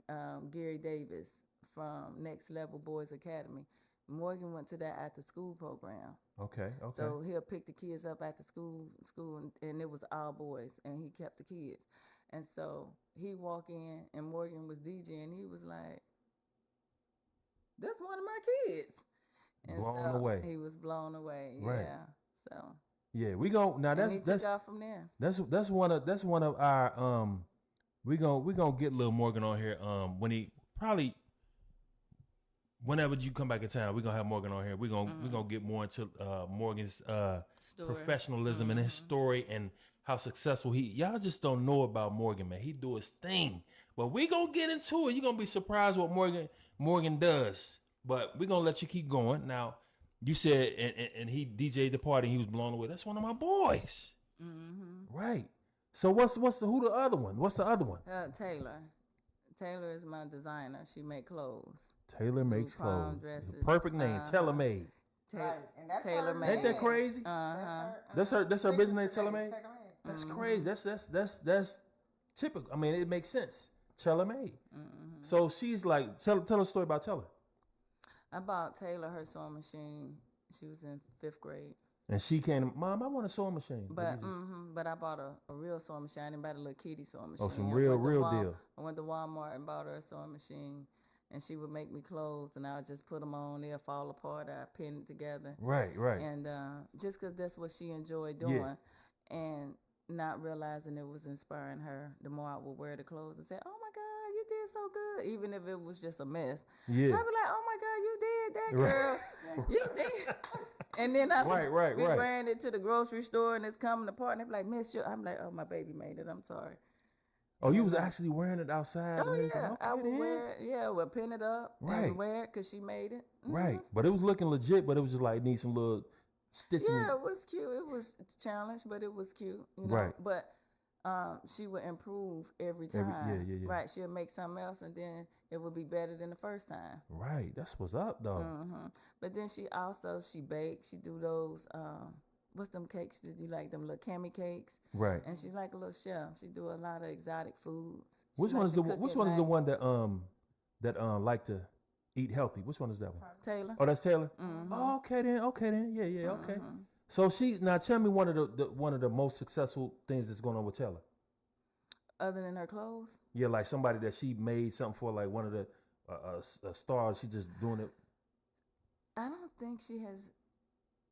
Gary Davis from Next Level Boys Academy. Morgan went to that after school program. Okay. Okay. So he'll pick the kids up after school, and it was all boys, and he kept the kids. And so he walked in, and Morgan was DJing. He was like, "That's one of my kids." And Blown so away. He was blown away. Right. Yeah. So yeah, we go now. and he That's took off from there. that's one of our we gonna get Lil Morgan on here when he probably whenever you come back in town, we're gonna have Morgan on here. We're gonna get more into Morgan's Story. professionalism and his story and how successful y'all just don't know about Morgan, man. He do his thing. But we gonna get into it. You're gonna be surprised what Morgan does. But we're gonna let you keep going. Now, you said and he DJ'd the party and he was blown away. That's one of my boys. Mm-hmm. Right. So who the other one? What's the other one? Taylor. Taylor is my designer. She make clothes. Taylor makes prom clothes. dresses. Perfect name. Taylor made. Right, and that's Taylor her made. Ain't that crazy? That's her business name, Taylor Made? That's crazy. That's typical. I mean, it makes sense. Taylor Made. So she's like, tell a story about Taylor. I bought Taylor her sewing machine. She was in 5th grade. And she came, Mom, I want a sewing machine. But I bought a real sewing machine. I didn't buy the little kitty sewing machine. Oh, some I real went to deal. I went to Walmart and bought her a sewing machine, and she would make me clothes, and I would just put them on. They'll fall apart. I pin it together. Right. And just because that's what she enjoyed doing, and not realizing it was inspiring her, the more I would wear the clothes and say, "Oh my God, you did so good," even if it was just a mess. Yeah. I'd be like, "Oh my God, you did that, girl. You did." And then we Right. ran it to the grocery store, and it's coming apart, and they're like, "Miss you," I'm like, "Oh, my baby made it. I'm sorry." Oh, you was actually wearing it outside? Oh and everything? yeah, Okay, I would then. wear it. Yeah, we'll pin it up Right. and wear it because she made it. Right. But it was looking legit, but it was just like need some little stitching. Yeah, it was cute. It was a challenge, but it was cute. You know? Right. But She would improve every Every- time. yeah. Right. She'll make something else, and then it would be better than the first time. Right. That's what's up, though. But then she bakes. She do those. What's them cakes that you like? Them little cami cakes. Right. And she's like a little chef. She do a lot of exotic foods. She Which one like is to the cook Which at one is the night. one that like to eat healthy? Which one is that one? Taylor. Oh, that's Taylor. Oh, okay then. Yeah. Okay. So now tell me one of the most successful things that's going on with Taylor. Other than her clothes. Yeah, like somebody that she made something for, like one of the stars. She just doing it. I don't think she has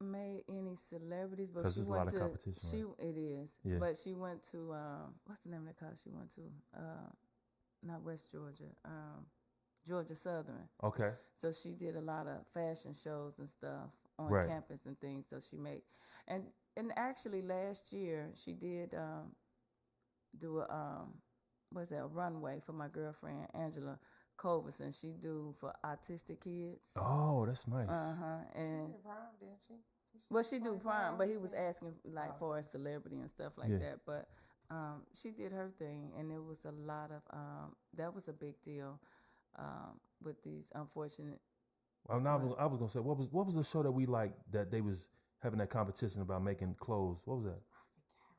made any celebrities, but 'Cause she there's a went lot of to. competition, It is. Yeah. But she went to what's the name of the college she went to? Not West Georgia. Georgia Southern. Okay. So she did a lot of fashion shows and stuff on Right. campus and things. So she made and actually last year she did do a a runway for my girlfriend Angela Covison. She do for autistic kids. Oh, that's nice. And Did prom, didn't she? well, she do prom, but he was asking like for a celebrity and stuff like Yeah. that. But she did her thing, and it was a lot of that was a big deal with these unfortunate. I was gonna say, what was the show that we liked that they was having that competition about making clothes? What was that?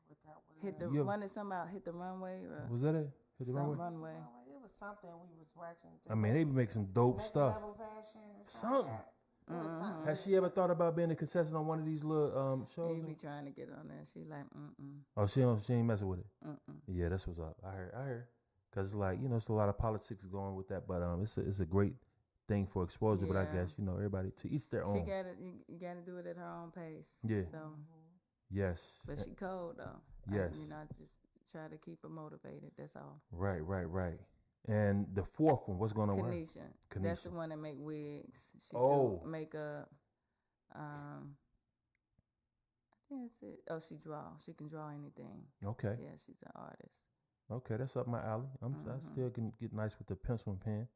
What that was. Hit the Yeah. one that somehow hit the runway or Was that it? Hit the some runway? runway. It was something we was watching. I mean, they make some dope Next stuff. Level Fashion or Something. Like that. It was something. Has she ever thought about being a contestant on one of these little He shows? be trying to get on there. She like, Oh, she ain't messing with it. Yeah, that's what's up. I heard. Cause it's like, it's a lot of politics going with that, but it's a great thing for exposure. But I Yeah. guess everybody to each their She own. got it. You got to do it at her own pace. Yeah. So, Yes. but she cold though. Yes. I just try to keep her motivated. That's all. Right. And the fourth one, what's going on with her? Kanisha. That's the Kanisha. one that make wigs. She Oh. do makeup. I think that's it. Oh, she draw. She can draw anything. Okay. Yeah, she's an artist. Okay, that's up my alley. I still can get nice with the pencil and pen.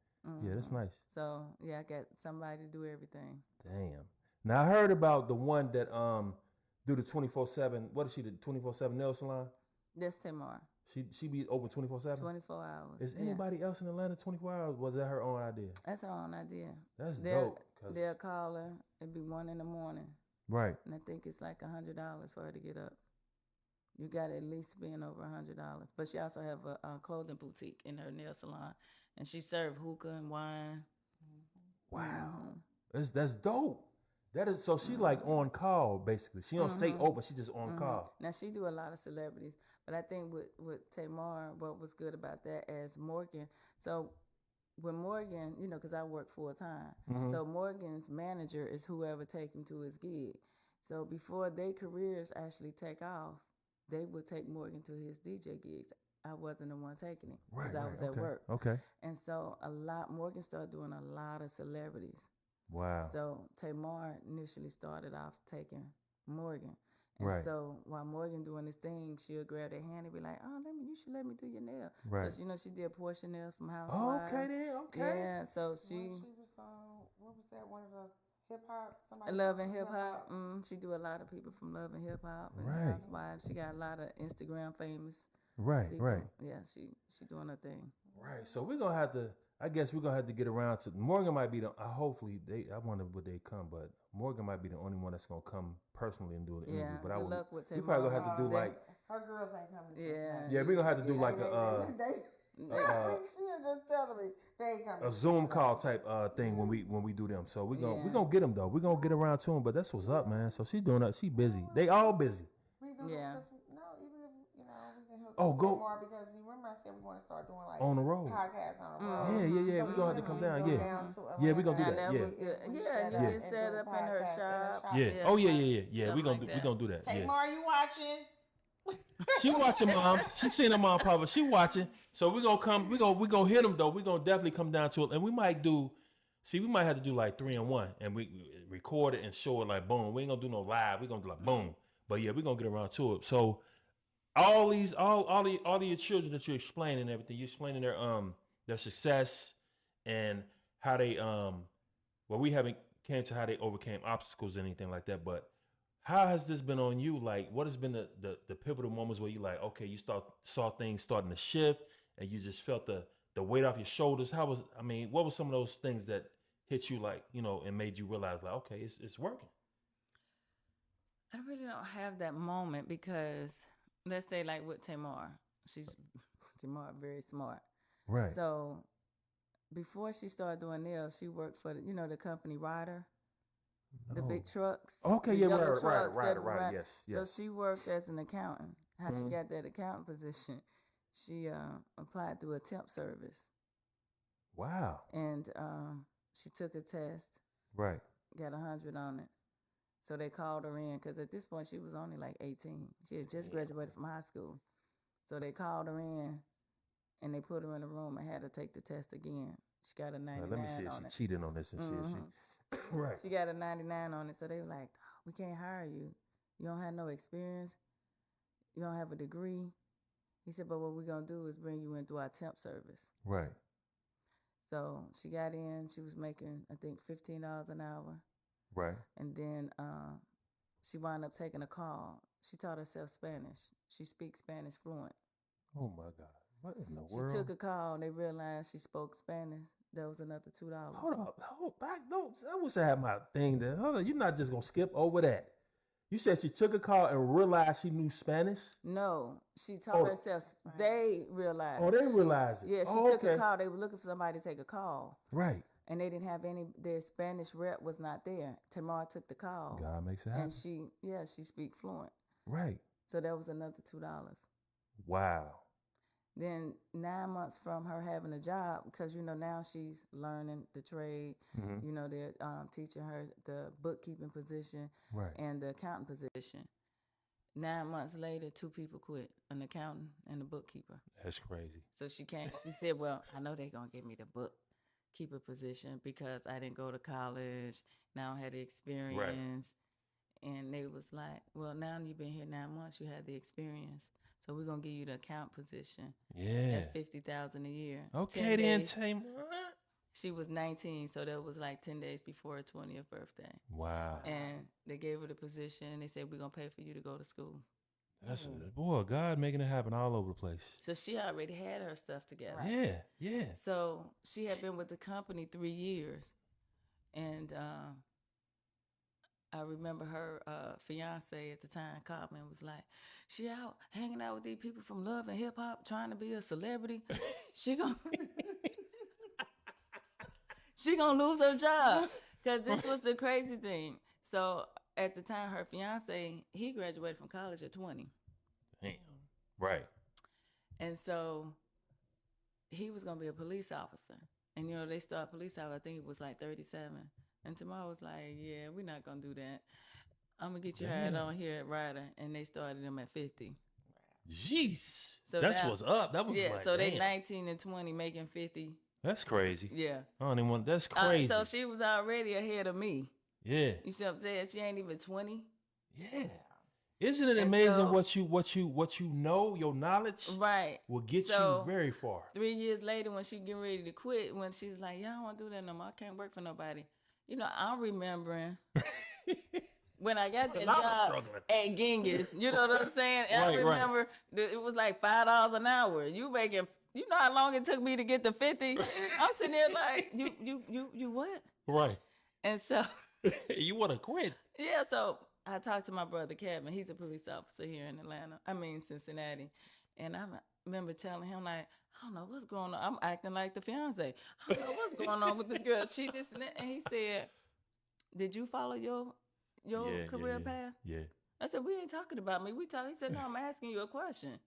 Yeah, that's nice. So yeah, I got somebody to do everything. Damn. Now I heard about the one that do the 24/7. What is she? The 24/7 nail salon. That's Tamar. She be open 24/7. 24 hours. Is Yeah. anybody else in Atlanta 24 hours? Was that her own idea? That's her own idea. That's They'll, dope. 'Cause- They'll call her. It'd be 1 a.m. Right. And I think it's like $100 for her to get up. You got to at least spend over $100. But she also have a clothing boutique in her nail salon, and she serve hookah and wine. Wow. That's dope. That is so she like on call basically. She don't stay open. She just on call. Now she do a lot of celebrities, but I think with Tamar, what was good about that as Morgan. So with Morgan, because I work full time, so Morgan's manager is whoever take him to his gig. So before their careers actually take off, they would take Morgan to his DJ gigs. I wasn't the one taking him because I was at work. Okay. And so Morgan started doing a lot of celebrities. Wow. So Tamar initially started off taking Morgan. And Right. so while Morgan doing this thing, she'll grab their hand and be like, "Oh, you should let me do your nail." Right. So she did portion nails from Oh, Housewives. okay then. Okay. Yeah. So When she she was on, what was that? One of the hip hop. Love and Hip Hop. She do a lot of people from Love and Hip Hop and Right. Housewives. She got a lot of Instagram famous Right. people. Right. Yeah. She doing her thing. Right. So we're gonna have to. I guess we're gonna have to get around to Morgan. Might be the. Hopefully I wonder would they come, but Morgan might be the only one that's gonna come personally and do the interview. Yeah. But I Good would. luck with We Tamar. probably gonna have to do like. Her girls ain't coming to Yeah. Cincinnati. Yeah, we're gonna have to do like They she just telling me they ain't coming. a Zoom call type thing when we do them. So we gonna get them though. We're gonna get around to them. But that's what's up, man. So she's doing that. She busy. They all busy. We do Yeah. No, even if we can hook Oh, go- more because you remember I said we want to start doing like On the road. podcasts on the road. Yeah. So We're gonna have to even come if we down. go Yeah. down to Yeah, we gonna do Atlanta, that. And Yeah. was good. we Yeah, set you up can and set do a up in her podcast shop. Yeah. Yeah. Oh yeah. We Something gonna like do, we that. gonna do that. Tamar, Yeah. you watching? She watching, mom. She seen her mom probably. She watching. So we gonna come. We gonna hit them though. We gonna definitely come down to it, and we might do. See, we might have to do like 3 and 1, and we record it and show it like boom. We ain't gonna do no live. We gonna do like boom. But yeah, we gonna get around to it. So all your children that you're explaining and everything, you're explaining their success and how they well, we haven't came to how they overcame obstacles or anything like that, but How has this been on you? Like, what has been the pivotal moments where you like, okay, you saw things starting to shift, and you just felt the weight off your shoulders? What were some of those things that hit you like, and made you realize like, okay, it's working? I really don't have that moment because let's say like with Tamar, Tamar very smart. Right. So before she started doing nails, she worked for the company Ryder, the big trucks. Okay, the yeah, yellow right, trucks that right. run. Yes, So yes. she worked as an accountant. How she Mhm. got that accountant position? She applied through a temp service, Wow. and she took a test, Right. got 100 on it. So they called her in because at this point she was only like 18. She had just graduated from high school. So they called her in and they put her in a room and had her take the test again. She got a 99 Let me see if on she it. cheated on this and see if she. Right. She got a 99 on it. So they were like, "Oh, we can't hire you. You don't have no experience. You don't have a degree." He said, "But what we're going to do is bring you in through our temp service." Right. So she got in. She was making, I think, $15 an hour. Right. And then she wound up taking a call. She taught herself Spanish. She speaks Spanish fluent. Oh my God. What in the She world? took a call and they realized she spoke Spanish. That was another $2. Hold back. No, I wish I had my thing there. Hold on. You're not just gonna skip over that. You said she took a call and realized she knew Spanish. No, she taught herself. They realized. Oh, they realized it. Yeah, she took a call. They were looking for somebody to take a call. Right. And they didn't have any. Their Spanish rep was not there. Tamar took the call. God makes it happen. And she speak fluent. Right. So that was another $2. Wow. Then 9 months from her having a job, because now she's learning the trade. Mm-hmm. They're teaching her the bookkeeping position Right. and the accountant position. 9 months later, 2 people quit, an accountant and a bookkeeper. That's crazy. So she said, "Well, I know they're gonna give me the bookkeeper position because I didn't go to college. Now I had the experience." Right. And they was like, "Well, now you've been here 9 months, you had the experience. So we're gonna give you the account position. Yeah. At $50,000 a year." Okay, then Tamar. She was 19, so that was like 10 days before her 20th birthday. Wow. And they gave her the position and they said, "We're gonna pay for you to go to school." That's boy, God making it happen all over the place. So she already had her stuff together. Yeah, yeah. So she had been with the company 3 years. And I remember her fiance at the time called me and was like, "She out hanging out with these people from Love and Hip Hop trying to be a celebrity. She gonna lose her job." Because this was the crazy thing. So at the time, her fiance, he graduated from college at 20. Damn. Right. And so he was going to be a police officer. And, they start police officer, I think it was like 37. And Tamar was like, "Yeah, we're not going to do that. I'm going to get you hired on here at Ryder." And they started him at 50. Jeez. So that's what's up. That was so they 19 and 20 making 50. That's crazy. Yeah. I don't even want, that's crazy. So she was already ahead of me. Yeah. You see what I'm saying? She ain't even 20. Yeah. Isn't it amazing what you know, your knowledge will get you very far. 3 years later, when she getting ready to quit, when she's like, "Yeah, I don't want to do that no more. I can't work for nobody." I'm remembering when I got that job at Genghis. You know what I'm saying? I remember it was like $5 an hour. You making, how long it took me to get to 50? I'm sitting there like, you what? Right. And so you want to quit? Yeah. So I talked to my brother Kevin. He's a police officer here in Cincinnati. And I remember telling him, like, "I don't know what's going on. I'm acting like the fiance. I don't know what's going on with this girl. She this and that." And he said, "Did you follow your career path?" Yeah. I said, "We ain't talking about me. We talk." He said, "No, I'm asking you a question."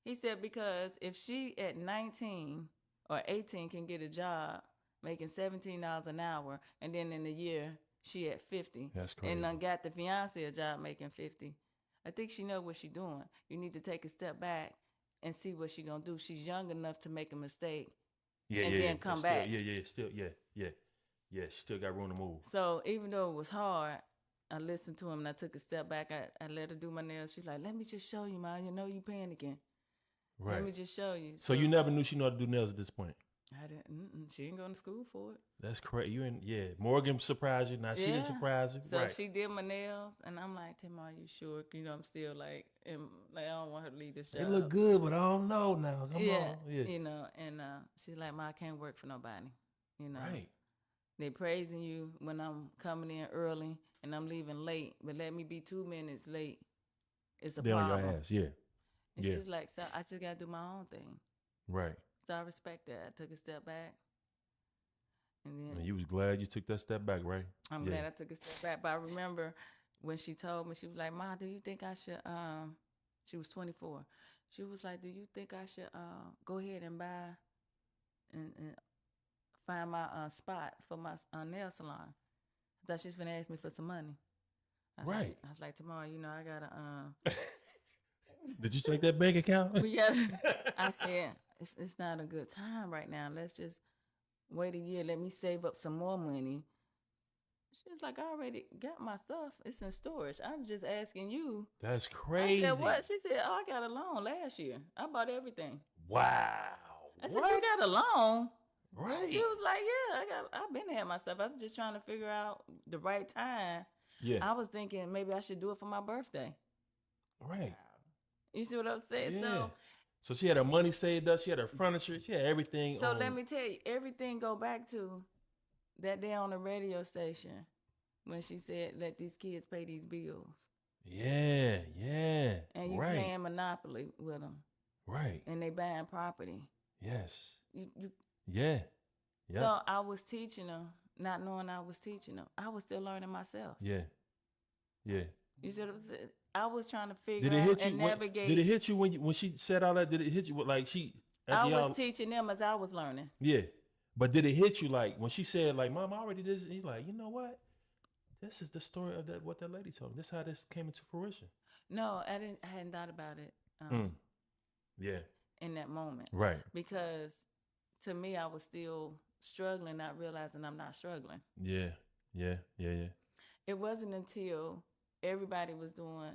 He said, "Because if she at 19 or 18 can get a job making $17 an hour, and then in a year she at 50, that's crazy, and got the fiance a job making 50, I think she know what she doing. You need to take a step back and see what she gonna do. She's young enough to make a mistake, then come back." She still got room to move. So even though it was hard, I listened to him and I took a step back. I let her do my nails. She's like, "Let me just show you, Ma. You know you panicking. Right. Let me just show you." So you never knew she knew how to do nails at this point? I didn't. She didn't go to school for it. That's crazy. Morgan surprised you. Now she didn't surprise you. So right. she did my nails, and I'm like, Tim, are you sure? You know, I'm still like, I don't want her to leave this job. It look good, but I don't know now. Come on. Yeah. You know, and she's like, Ma, I can't work for nobody. You know. Right. They praising you when I'm coming in early and I'm leaving late, but let me be 2 minutes late. It's a They on problem. your ass, yeah. And Yeah. she's like, so I just got to do my own thing. Right. So I respect that. I took a step back. And then And you was glad you took that step back, right? I'm glad I took a step back. But I remember when she told me, she was like, Ma, do you think I should, she was 24. She was like, do you think I should go ahead and buy and find my spot for my nail salon? I thought she was going to ask me for some money. I was like, tomorrow, you know, I got to. Did you take that bank account? We gotta, I said, it's not a good time right now. Let's just wait a year. Let me save up some more money. She was like, I already got my stuff. It's in storage. I'm just asking you. That's crazy. I said, what? She said, oh, I got a loan last year. I bought everything. Wow. I said, you got a loan? Right. She was like, yeah, I've been had my stuff. I'm just trying to figure out the right time. Yeah. I was thinking maybe I should do it for my birthday. Right. You see what I'm saying? Yeah. So she had her money saved up. She had her furniture. She had everything. So let me tell you, everything go back to that day on the radio station when she said, let these kids pay these bills. Yeah, yeah. And you playing Monopoly with them. Right. And they buying property. Yes. Yeah. Yeah. So I was teaching them, not knowing I was teaching them. I was still learning myself. Yeah. Yeah. You see what I'm saying? I was trying to figure Did it out hit you and navigate. Did it hit you when she said all that? Did it hit you like she? I was teaching them as I was learning. Yeah, but did it hit you like when she said like, "Mom, I already did this," and you're like, you know what? This is the story of that. What that lady told me. This is how this came into fruition. No, I hadn't thought about it. Yeah. In that moment. Right. Because to me, I was still struggling, not realizing I'm not struggling. Yeah. Yeah. Yeah. Yeah. It wasn't until everybody was doing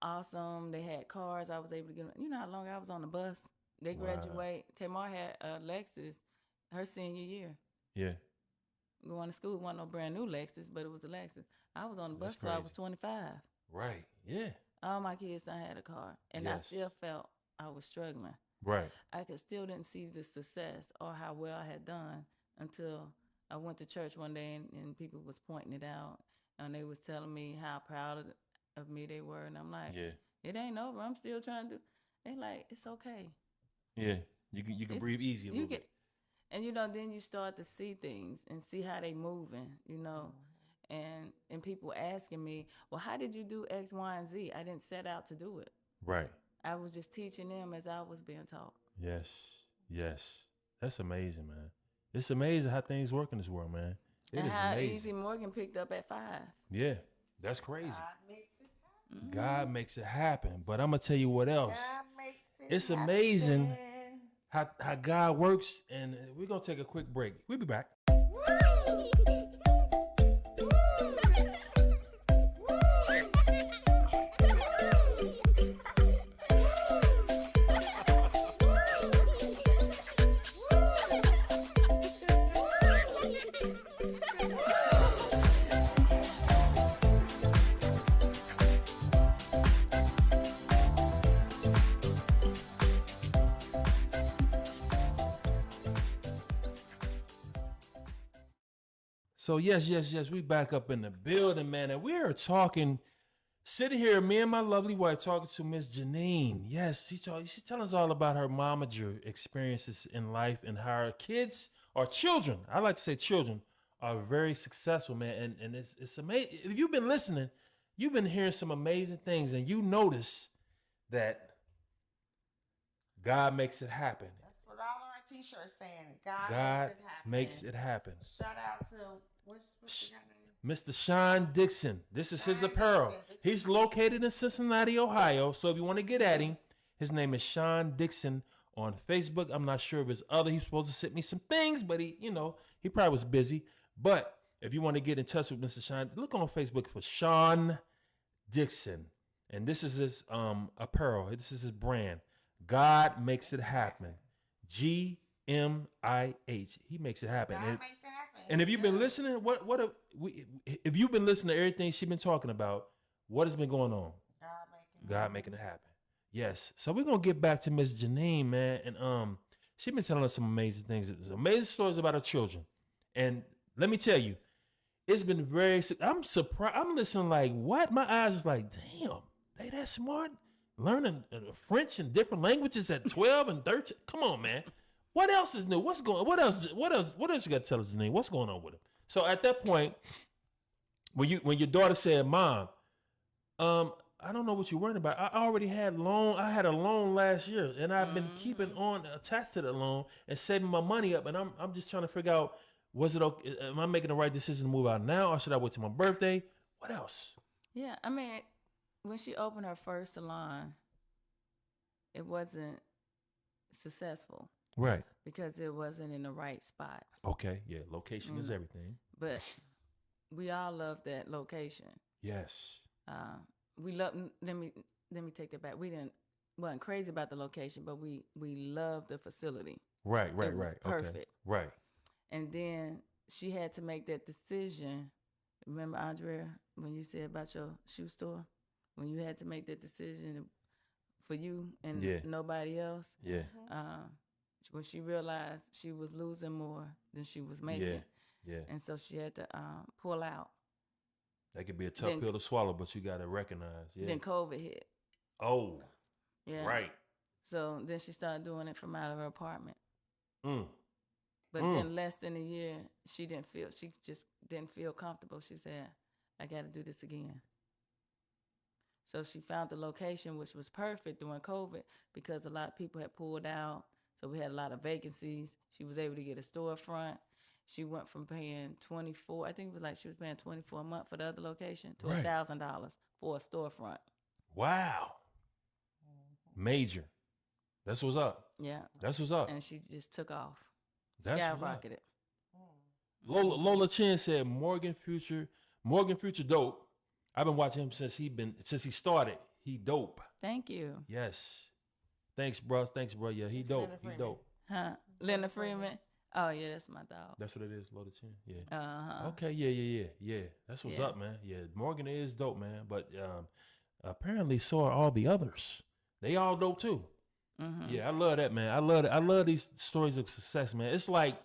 awesome. They had cars. I was able to get. You know how long I was on the bus. They graduate. Tamar had a Lexus her senior year. Yeah. Going to school, it wasn't no brand new Lexus, but it was a Lexus. I was on the bus till I was 25. Right. Yeah. All my kids I had a car, and I still felt I was struggling. Right. I still didn't see the success or how well I had done until I went to church one day and people was pointing it out, and they was telling me how proud of me they were, and I'm like, it ain't over. I'm still trying to do. They like, it's okay. Yeah, you can breathe easy a little bit. And you know, then you start to see things and see how they moving, you know, and people asking me, well, how did you do X, Y, and Z? I didn't set out to do it. Right. I was just teaching them as I was being taught. Yes, yes, that's amazing, man. It's amazing how things work in this world, man. It is how amazing. Easy Morgan picked up at 5. Yeah, that's crazy. God makes it happen. But I'm gonna tell you what else. It's happen. amazing how God works, and we're gonna take a quick break. We'll be back. So yes, we back up in the building, man, and we are talking, sitting here, me and my lovely wife talking to Miss Janine. Yes, she's telling us all about her momager experiences in life and how her kids or children, I like to say children, are very successful, man, and it's amazing. If you've been listening, you've been hearing some amazing things, and you notice that God makes it happen. That's what all our t-shirts saying. God makes it happen. Shout out to what's the guy name? Mr. Sean Dixon. This is his apparel. He's located in Cincinnati, Ohio. So if you want to get at him, his name is Sean Dixon on Facebook. I'm not sure if his he's supposed to send me some things, but he probably was busy. But if you want to get in touch with Mr. Sean, look on Facebook for Sean Dixon. And this is his apparel. This is his brand. God makes it happen. GME. MIH. He makes it happen. God makes it happen. And if He you've been does. listening, if you've been listening to everything she's been talking about, what has been going on? God making it happen. Yes. So we're gonna get back to Miss Janine, man, and she's been telling us some amazing things, amazing stories about her children. And let me tell you, it's been very. I'm surprised. I'm listening like, what? My eyes is like, damn, they that smart, learning French and different languages at 12 and 13. Come on, man. What else is new? What's going? What else you got to tell us, Janine? What's going on with him? So at that point, when your daughter said, "Mom, I don't know what you're worried about. I already had loan. I had a loan last year, and I've been keeping on attached to the loan and saving my money up. And I'm just trying to figure out, was it okay? Am I making the right decision to move out now, or should I wait till my birthday? What else?" Yeah, I mean, when she opened her first salon, it wasn't successful. Right. Because it wasn't in the right spot. Okay. Yeah. Location is everything. But we all love that location. Yes. We love. Let me take that back. We wasn't crazy about the location, but we loved the facility. Right. It was perfect. Okay. Right. And then she had to make that decision. Remember, Andrea, when you said about your shoe store, when you had to make that decision for you and nobody else. Yeah. When she realized she was losing more than she was making. Yeah. And so she had to pull out. That could be a tough pill to swallow, but you got to recognize. Yeah. Then COVID hit. Oh. Yeah. Right. So then she started doing it from out of her apartment. But then less than a year, she just didn't feel comfortable. She said, I got to do this again. So she found the location, which was perfect during COVID because a lot of people had pulled out. So we had a lot of vacancies. She was able to get a storefront. She went from paying $24, I think it was like she was paying $24 a month for the other location to $1,000 for a storefront. Wow. Major. That's what's up. Yeah. That's what's up. And she just took off. That's skyrocketed. Lola Chin said Morgan Future dope. I've been watching him since he started. He dope. Thank you. Yes. Thanks, bro. Yeah, he dope. He dope. Huh? Leonard Freeman. Oh yeah, that's my dog. That's what it is, Lola Chin. Yeah. Uh-huh. Okay. Yeah. That's what's up, man. Yeah, Morgan is dope, man. But apparently so are all the others. They all dope too. Mm-hmm. Yeah, I love that, man. I love these stories of success, man. It's like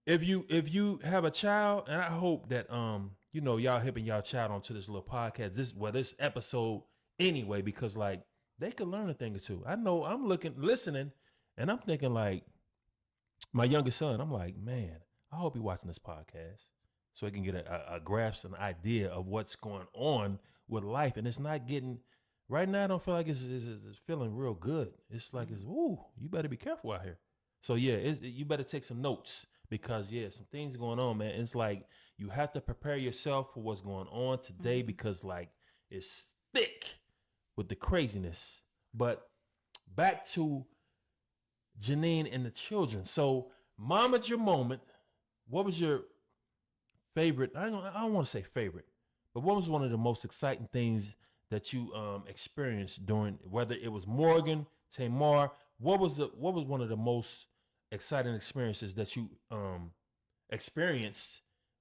if you have a child, and I hope that y'all hipping y'all child onto this little podcast, this episode anyway, because like they could learn a thing or two. I know I'm listening, and I'm thinking like my youngest son, I'm like, man, I hope he's watching this podcast so he can get a grasp, an idea of what's going on with life. And it's not getting, right now I don't feel like it's feeling real good. It's like, you better be careful out here. So yeah, you better take some notes because some things going on, man. It's like you have to prepare yourself for what's going on today because like it's thick with the craziness. But back to Janine and the children. So, Momager moment. What was your favorite? I don't want to say favorite, but what was one of the most exciting things that you experienced during, whether it was Morgan, Tamar? What was one of the most exciting experiences that you experienced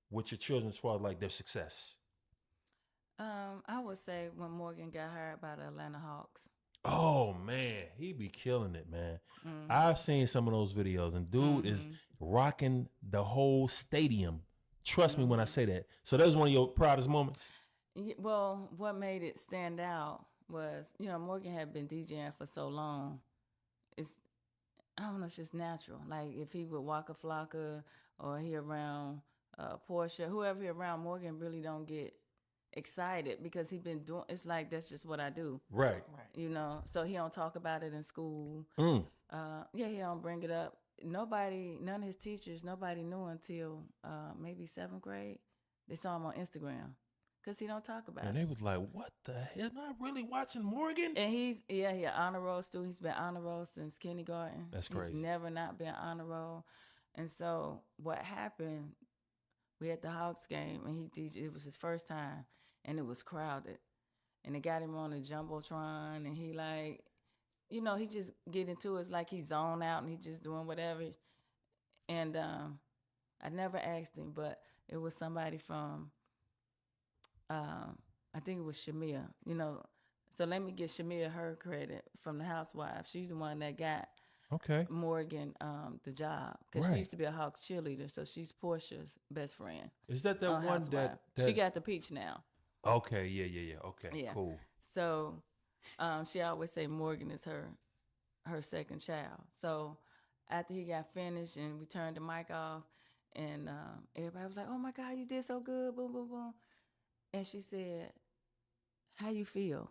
with your children as far as like their success? I would say when Morgan got hired by the Atlanta Hawks. Oh man, he be killing it, man. I've seen some of those videos, and dude is rocking the whole stadium. Trust me when I say that. So that was one of your proudest moments? Yeah, well, what made it stand out was, Morgan had been DJing for so long. I don't know, it's just natural. Like if he would Waka Flocka or he around Portia, whoever he around, Morgan really don't get excited because he been doing, it's like that's just what I do. Right. So he don't talk about it in school. He don't bring it up. None of his teachers, nobody knew until maybe 7th grade. They saw him on Instagram because he don't talk about it. And they was like, what the hell? Am I really watching Morgan? And he honor roll student. He's been honor roll since kindergarten. That's crazy. He's never not been honor roll. And so what happened, we had the Hawks game and he DJed. It was his first time and it was crowded. And they got him on the Jumbotron and he like, he just get into it. It's like he zone out and he just doing whatever. And I never asked him, but it was somebody from, I think it was Shamia, you know. So let me give Shamia her credit from the housewife. She's the one that got Okay. Morgan the job because Right. she used to be a Hawks cheerleader. So she's Portia's best friend. Is that on one Housewives. that She got the peach now. Okay, yeah. Okay, Yeah. cool. So she always say Morgan is her second child. So after he got finished and we turned the mic off, and everybody was like, "Oh my God, you did so good!" Boom, boom, boom. And she said, "How you feel?"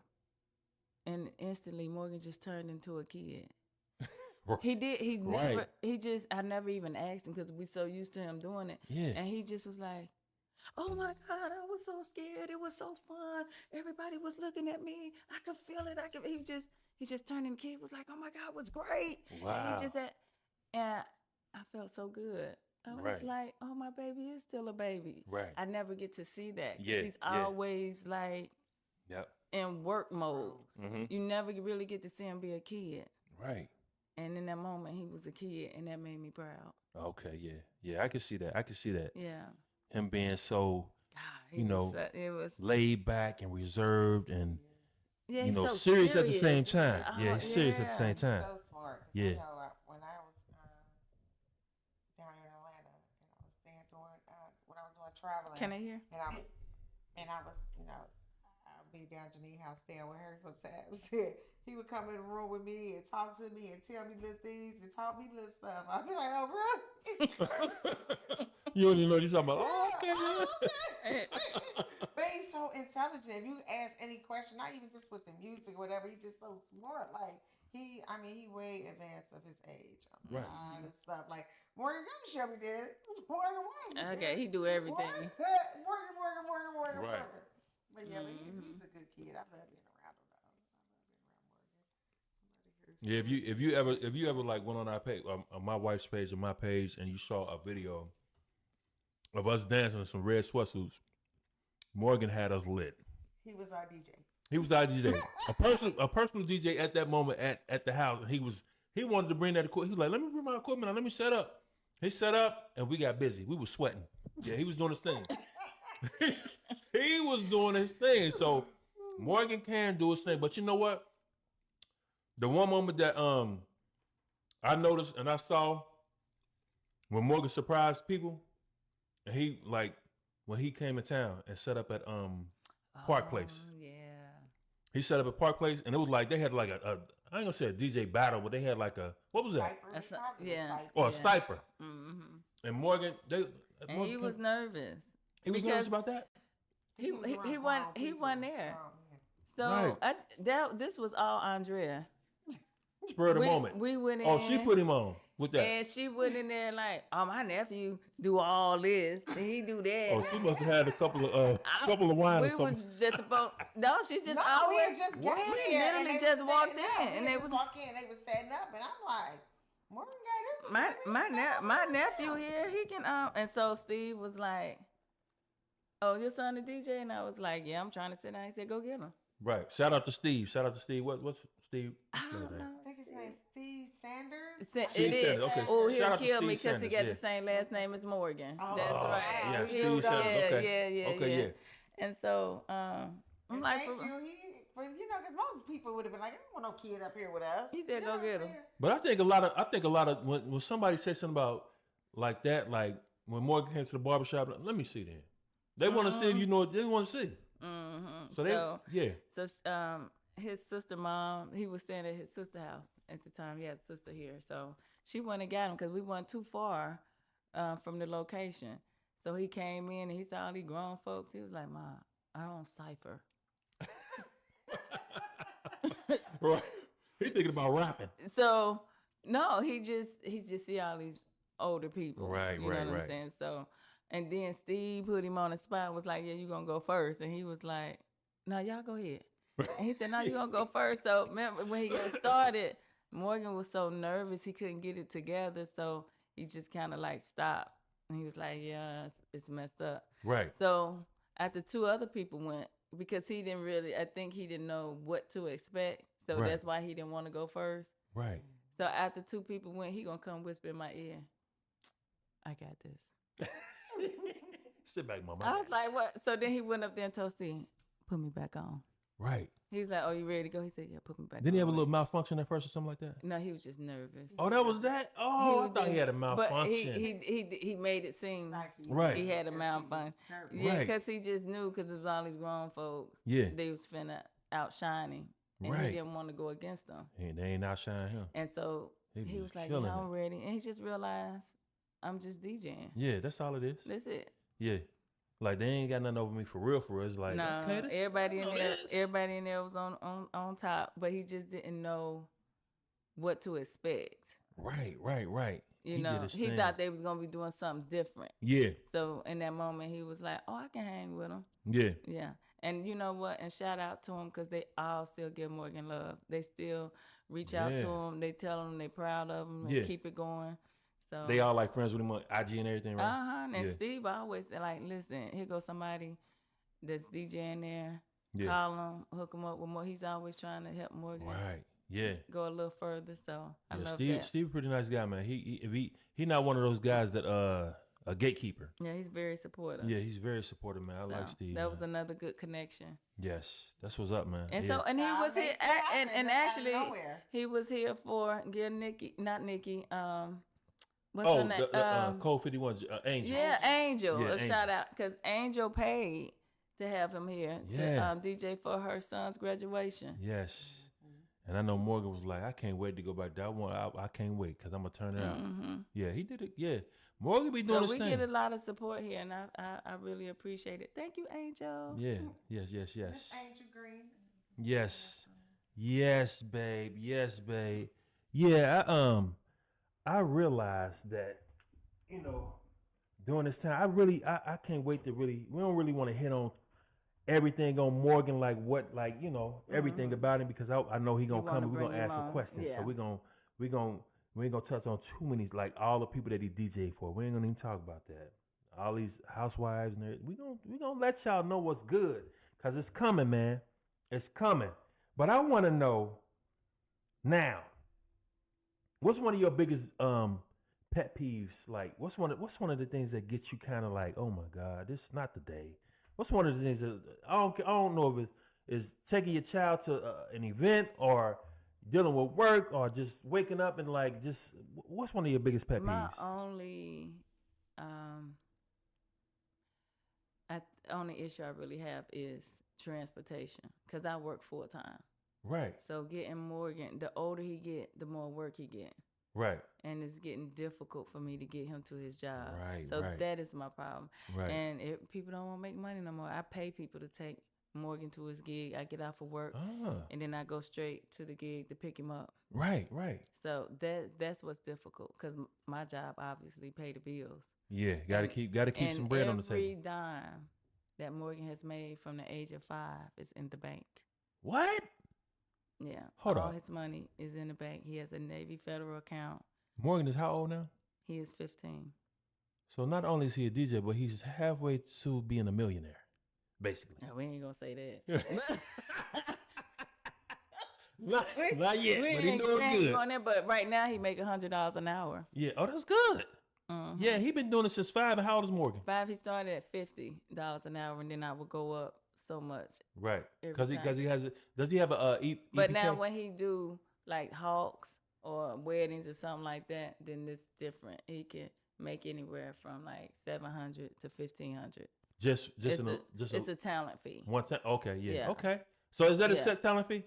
And instantly, Morgan just turned into a kid. He did. He Right. never. He just. I never even asked him because we so used to him doing it. Yeah. And he just was like, "Oh my God, I was so scared. It was so fun. Everybody was looking at me. I could feel it. He just turned into a kid. Was like, "Oh my God, it was great." Wow. And he just said, and I felt so good. I was Right. like, "Oh, my baby is still a baby." Right. I never get to see that. 'Cause Yeah, he's yeah. always like Yep. in work mode. Mm-hmm. You never really get to see him be a kid. Right. And in that moment, he was a kid, and that made me proud. Okay, yeah. I can see that. Yeah. Him being so God, You know, it was. laid back and reserved and Yeah, you he's know, so serious at the same serious. time. Yeah, he's serious at the same time. So smart. 'Cause Yeah. I know when I was down here in Atlanta, and I was staying doing when I was doing traveling. Can I hear? And I was, I'd be down Janine house staying with her sometimes. He would come in the room with me and talk to me and tell me little things and taught me little stuff. I'd be like, "Oh, bro." You don't even know what you're talking about. Oh, okay, Oh, man. okay. But he's so intelligent. If you ask any question, not even just with the music or whatever, he's just so smart. Like he way advanced of his age. Right. And stuff. Like Morgan, come show me this. Morgan, what is Okay, this? he do everything. What is that? Morgan. Right. But yeah, but he's a good kid. I love being around him though. Yeah, if you ever like went on our page, on my wife's page or my page, and you saw a video of us dancing in some red sweatsuits, Morgan had us lit. He was our DJ. He was our DJ, a personal DJ at that moment at the house. And he wanted to bring that equipment. He was like, "Let me bring my equipment out. Let me set up." He set up, and we got busy. We was sweating. Yeah, he was doing his thing. He was doing his thing. So Morgan can do his thing, but you know what? The one moment that I noticed and I saw when Morgan surprised people, and he like when he came in town and set up at Park Place. Yeah. He set up at Park Place, and it was like they had like a I ain't gonna say a DJ battle, but they had like a what was that? Cypher. Yeah. Or a Yeah. sniper. Mm-hmm. And Morgan, And he was nervous. He was nervous about that. He wasn't there. So Right. this was all Andrea. Spur of the moment. We went in. Oh, she put him on with that. And she went in there like, "Oh, my nephew do all this, and he do that." Oh, she must have had a couple of wine or We something. was just about she just No, we always had just What? got we here, literally and they just was walked setting up. in, and We they just was walk in, they was setting up, and I'm like, Morgan got this. my nephew here. He can and so Steve was like, "Oh, your son the DJ," and I was like, "Yeah, I'm trying to sit down." He said, "Go get him." Right. Shout out to Steve. What's Steve? I What's don't his name? know. I think his name's Steve Sanders. It Steve is. Sanders, okay. Oh, Shout he'll out to kill Steve me because he Sanders, got yeah. the same last name as Morgan. Oh, That's Oh, right. yeah, He'll Steve die. Sanders. Okay. Yeah. Okay, yeah. And so I'm And like, thank you. But because most people would have been like, "I don't want no kid up here with us." He said, You "Go know get what I'm him." saying? But I think a lot of when somebody says something about like that, like when Morgan came to the barbershop, like, let me see then. They want to see if you know what they want to see. Mm-hmm. So yeah. So his sister mom, he was staying at his sister house at the time. He had a sister here, so she went and got him because we weren't too far from the location. So he came in and he saw all these grown folks. He was like, "Ma, I don't cipher." Right. He thinking about rapping. So no, he just see all these older people. Right, you know what I'm saying? So and then Steve put him on the spot and was like, "Yeah, you gonna go first." And he was like, "No, y'all go ahead." And he said, "No, you gonna go first." So remember when he got started, Morgan was so nervous he couldn't get it together, so he just kind of like stopped. And he was like, "Yeah, it's messed up." Right. So after two other people went, because he didn't really, I think he didn't know what to expect. So Right. that's why he didn't want to go first. Right. So after two people went, he gonna come whisper in my ear, I got this. Sit back, mama. I was like, what? So then he went up there and told Steve, put me back on. Right. He's like, oh, you ready to go? He said, yeah, put me back on. Didn't he have a little malfunction at first or something like that? No, he was just nervous. Oh, that was that? Oh, I was thought he had a But malfunction. he made it seem Like Right. he had a malfunction. Yeah, Right. because he just knew because it was all these grown folks. Yeah. They was finna outshine him. And Right. he didn't want to go against them. They ain't outshining him. And so He he was was like, killing yeah, I'm it. ready. And he just realized, I'm just DJing. Yeah, that's all it is. That's it. Yeah. Like they ain't got nothing over me for real. It's like, No, okay, this, everybody I in know there, this. everybody in there was on top, but he just didn't know what to expect. Right. You He did know, his he thing. thought they was gonna be doing something different. Yeah. So in that moment, he was like, "Oh, I can hang with him." Yeah. Yeah, and you know what? And shout out to him because they all still give Morgan love. They still reach out to Yeah. him. They tell him they proud of him and Yeah. keep it going. So They all like friends with him on IG and everything, right? And Yeah. Steve always say like, listen, here goes somebody that's DJing there. Yeah. Call him, hook him up with more. He's always trying to help Morgan Right. Yeah. go a little further. So I Yeah, love Steve. that. Steve, pretty nice guy, man. He not one of those guys that a gatekeeper. Yeah, he's very supportive. Yeah, he's very supportive, man. I like So, Steve. That was man. another good connection. Yes, that's what's up, man. And yeah. so, and he was here, and actually, nowhere. he was here for not Nikki. What's Oh, her name? the Code 51, Angel. Yeah, Angel. Yeah, a Angel. shout out because Angel paid to have him here Yeah. to DJ for her son's graduation. Yes. And I know Morgan was like, I can't wait to go back there. I can't wait because I'm gonna turn it out. Mm-hmm. Yeah, he did it. Yeah, Morgan be doing So his we thing. get a lot of support here, and I really appreciate it. Thank you, Angel. Yeah. Yes. Angel Green. Yes, babe. Yes, babe. Yeah, I realized that, during this time, I can't wait to we don't really want to hit on everything on Morgan, like everything about him, because I know he gonna You come wanna and we're gonna bring him ask some on. questions. So Yeah. we ain't gonna touch on too many, like all the people that he DJ for. We ain't gonna even talk about that. All these housewives and everything. We gonna let y'all know what's good, cause it's coming, man. It's coming. But I want to know now, what's one of your biggest pet peeves? Like, what's one of the things that gets you kind of like, oh my God, this is not the day. What's one of the things that I don't know if it is taking your child to an event or dealing with work or just waking up and like just what's one of your biggest pet My peeves? only issue I really have is transportation because I work full time. Right, So getting Morgan, the older he get, the more work he get. right, And it's getting difficult for me to get him to his job. Right, So right. that is my problem. right. And if people don't want to make money no more, I pay people to take Morgan to his gig. I get off of work and then I go straight to the gig to pick him up. Right. So that's what's difficult because my job obviously pay the bills. Yeah, gotta keep some bread on the Every table. dime that Morgan has made from the age of 5 is in the bank. What? Yeah, Hold all on. his money is in the bank. He has a Navy Federal account. Morgan is how old now? He is 15. So not only is he a DJ, but he's halfway to being a millionaire, basically. No, we ain't gonna say that. not yet, We but he ain't doing good. going there, but right now he make $100 an hour. Yeah. Oh, that's good. Mhm. Yeah, he been doing it since 5. And how old is Morgan? 5, he started at $50 an hour, and then I would go up so much. Right. Every Because he time. has. Does he have a EPK? But now when he do like hawks or weddings or something like that, then it's different. He can make anywhere from like $700 to $1,500. just It's a talent fee. one time. Okay. Yeah. Yeah. Okay. So is that a Yeah. set talent fee?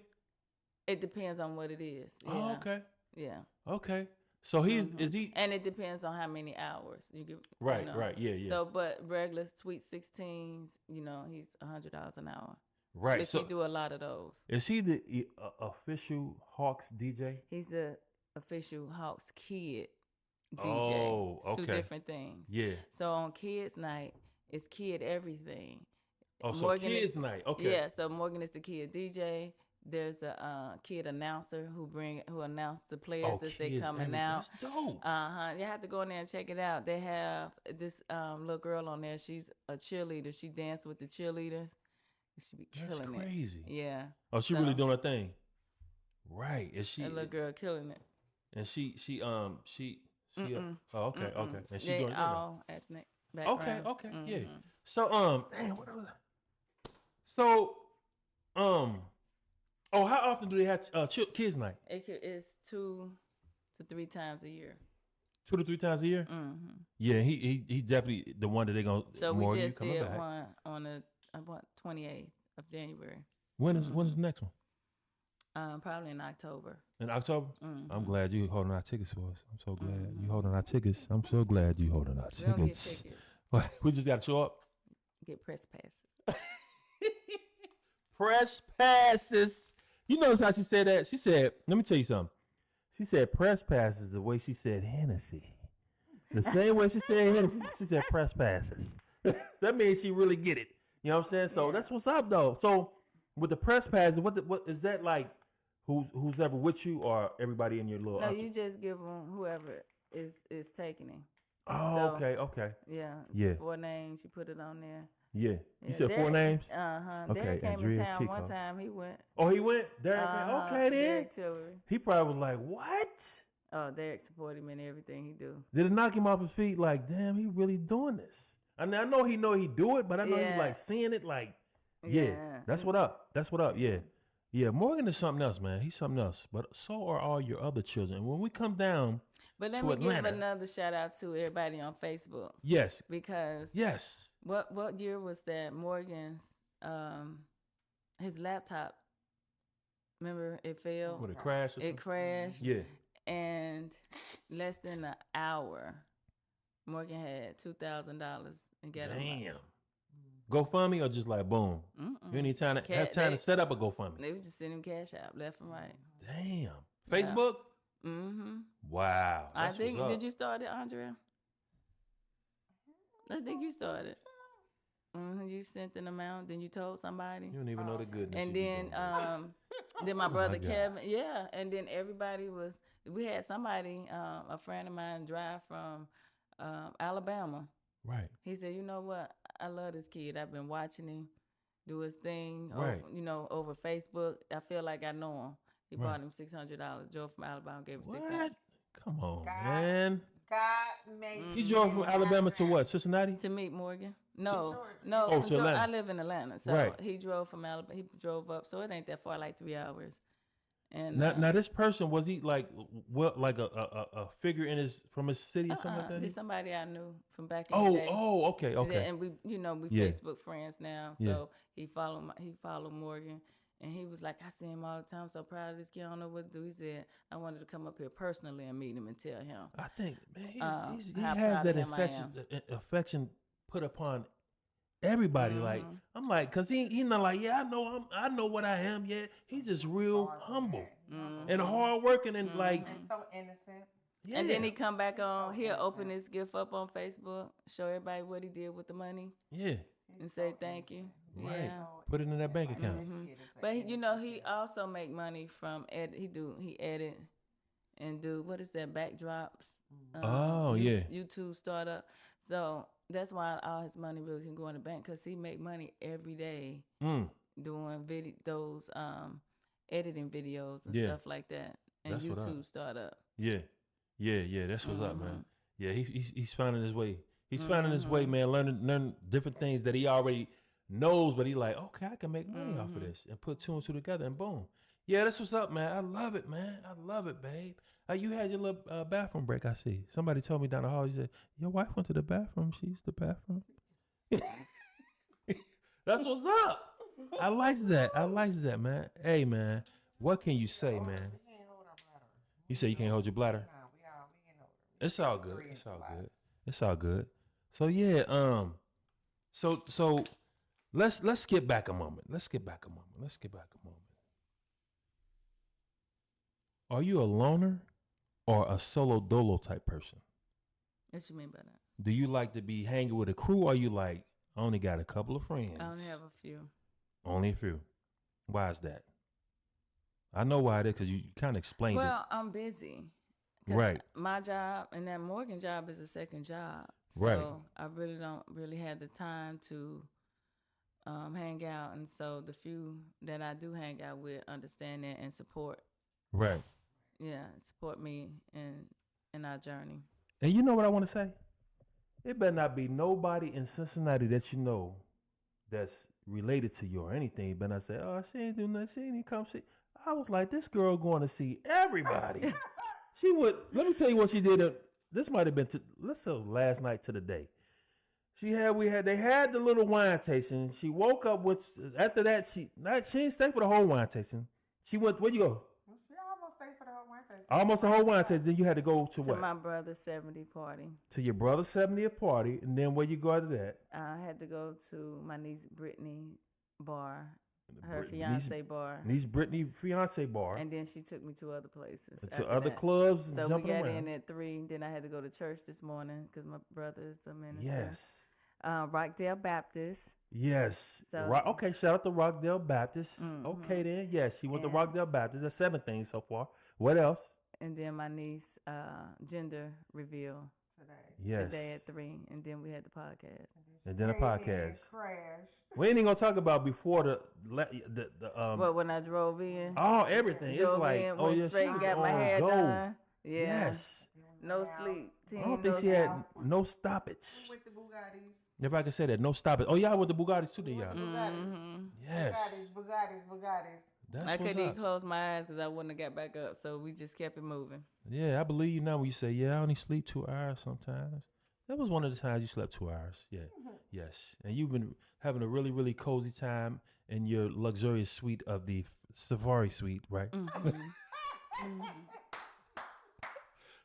It depends on what it is. Oh, Yeah. okay. Yeah. Okay. So is he? And it depends on how many hours you get. Right. You know. Right. Yeah. So, but regular Sweet 16s, he's $100 an hour. Right. But So you do a lot of those. is he the official Hawks DJ? He's the official Hawks Kid DJ. Oh, It's two okay. different things. Yeah. So on Kids Night, it's Kid Everything. Oh, so Morgan is- kids night. Okay. Yeah, so Morgan is the Kid DJ. There's a kid announcer who announce the players Oh, as they kids coming everything. out. That's dope. You have to go in there and check it out. They have this little girl on there. She's a cheerleader. She danced with the cheerleaders. She be That's killing it. crazy. Yeah, Oh, she So- really doing her thing. Right. Is she? that little girl killing it. And she She oh, okay, okay. And she They doing good now. all ethnic background. Okay, yeah. Mhm. So damn, what was that? So oh, how often do they have kids night? It's 2 to 3 times a year. 2 to 3 times a year? Hmm. Yeah, he definitely the one that they gonna So we Morgan, you just coming did back. one on the 28th of January. When's the next one? Probably in October. In October? Mhm. I'm glad you holding our tickets for us. I'm so glad you Mhm. holding our tickets. I'm so glad you holding our We don't get tickets. tickets. We just gotta show up. Get press passes. Press passes. You notice how she said that? She said, let me tell you something. She said press passes the way she said Hennessy. The same way she said Hennessy, she said press passes. That means she really get it. You know what I'm saying? So that's what's up though. So with the press passes, what is that like? Who's ever with you or everybody in your little? No, you just give them whoever is taking it. Oh, So, okay. Yeah. 4 names. You put it on there. Yeah. You said 4 names? Okay. Derek came Andrea in town Tico. one time. He went. Oh, he went? Derek came? Okay then. Derek Tillery. He probably was like, what? Oh, Derek support him in everything he do. Did it knock him off his feet? Like, damn, he really doing this. I mean, I know he do it, but I know he's like seeing it like, yeah, that's what up. That's what up. Yeah. Yeah, Morgan is something else, man. He's something else. But so are all your other children. When we come down But let to me Atlanta, give another shout out to everybody on Facebook. yes, Because yes. what year was that? Morgan's his laptop. Remember it failed. Would it crash? Or It something? crashed. Yeah. And less than an hour, Morgan had $2,000 and got him. Damn. GoFundMe or just like boom? You need time to have time to set up a GoFundMe. They was just sending cash out left and right. Damn. Facebook? Mm-hmm. Wow. I That's think what's up. did you start it, Andrea? I think you started. You sent an amount, then you told somebody. You don't even know the goodness. And you be then doing. then my brother God. Kevin, and then everybody we had somebody, a friend of mine drive from Alabama. Right. He said, you know what? I love this kid. I've been watching him do his thing, Right. over Facebook. I feel like I know him. He Right. bought him $600. Drove from Alabama, gave him What? $600. Come on, man. God made He drove from Alabama to what? Cincinnati? To meet Morgan? No, Oh, to Atlanta. I live in Atlanta, so Right. he drove from Alabama. He drove up, so it ain't that far, like 3 hours. And Now this person, was he like what, like a figure in from his city or something like that? There's somebody I knew from back in the day. Okay. And we, we Yeah. Facebook friends now. Yeah. So he followed Morgan, and he was like, I see him all the time. So proud of this kid. I don't know what to do. He said, I wanted to come up here personally and meet him and tell him. I think, man, he how has proud that of him I affection put upon everybody. Like, I'm like, cause he not like, yeah, I know what I am. Yeah, he's just real humble and hard working and like, and so innocent. yeah. And then he come back on. He'll open his gift up on Facebook, show everybody what he did with the money, yeah, and say thank you. right. Yeah. Put it in that bank account. But he also make money from he edit and do what is that backdrops? YouTube startup. So that's why all his money really can go in the bank, because he make money every day doing those editing videos and stuff like that, and That's what YouTube startup. Yeah. That's what's up, man. Yeah, he's finding his way. He's finding his way, man. Learning different things that he already knows, but he like, okay, I can make money off of this, and put 2 and 2 together, and boom. Yeah, that's what's up, man. I love it, man. I love it, babe. You had your little bathroom break, I see. Somebody told me down the hall, he said, your wife went to the bathroom. She used the bathroom. That's what's up. I like that, man. Hey, man, what can you say, man? You say you can't hold your bladder? It's all good. It's all good. So yeah, so let's get back a moment. Are you a loner or a solo dolo type person? What you mean by that? Do you like to be hanging with a crew, or you like, I only got a couple of friends? I only have a few. Only a few. Why is that? I know why it is, because you kind of explained it. Well, I'm busy. Right. My job and that Morgan job is a second job. So Right. I really don't have the time to hang out. And so the few that I do hang out with understand that and support. Right. Yeah, support me in our journey. And you know what I want to say? It better not be nobody in Cincinnati that you know that's related to you or anything. But I say, oh, she ain't do nothing. She ain't even come see. I was like, this girl going to see everybody. She would. Let me tell you what she did. This might have been let's say last night to the day. They had the little wine tasting. She woke up with after that she didn't stay for the whole wine tasting. She went. Where you go? She almost stayed for the whole wine tasting. Almost the whole wine tasting. Then you had to go to what? To my brother's 70th party. To your brother's 70th party, and then where you go after that? I had to go to my niece Brittany bar, her fiance bar. Niece Brittany fiance bar. And then she took me to other places. To other clubs. So jumping we got around. in at 3. Then I had to go to church this morning because my brother is a minister. Yes. Rockdale Baptist. Yes. So, Okay, shout out to Rockdale Baptist. Okay then. Yes, she went to Rockdale Baptist. That's 7 things so far. What else? And then my niece gender reveal today at 3. And then we had the podcast. And then a podcast. Crash. We ain't even gonna talk about before the But when I drove in. Oh, everything. It's like went straight and got my hair done. Yeah. Yes. No sleep. I don't think she had no stoppage. With the Bugattis. If I can say that, no stoppage. Oh, y'all with the Bugattis too, then y'all. Yes. Bugattis. That's I couldn't what's even up. close my eyes because I wouldn't have got back up. So we just kept it moving. Yeah, I believe you now when you say, yeah, I only sleep 2 hours sometimes. That was one of the times you slept 2 hours. Yeah. Yes. And you've been having a really, really cozy time in your luxurious suite of the Safari Suite, right?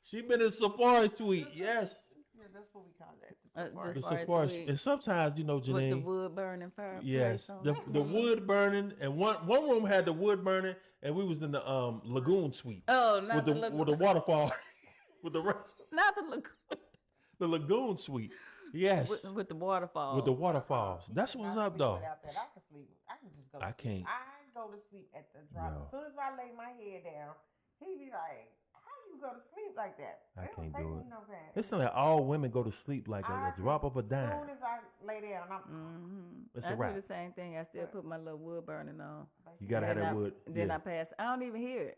She been in Safari Suite, yes. Yeah, that's what we call that. The Safari Suite. And sometimes, you know, Janine. With the wood burning fireplace. Yes, on the it. wood burning, and one room had the wood burning, and we was in the lagoon suite. Oh, not with the the lagoon. with the waterfall, with the Not the lagoon. the lagoon suite. Yes, With the waterfall. with the waterfalls. That's what's up, though. Without that, I can sleep. I can just go. To I sleep. can't. I go to sleep at the drop. No. As soon as I lay my head down, he be like, "How you go to sleep like that?" I It can't don't take do me it. no time. It's not like all women go to sleep like a drop of a As dime. soon as I lay down, I'm. It's I a do wrap. the same thing. I still put my little wood burning on. You gotta have that wood. Then yeah. I pass. I don't even hear it.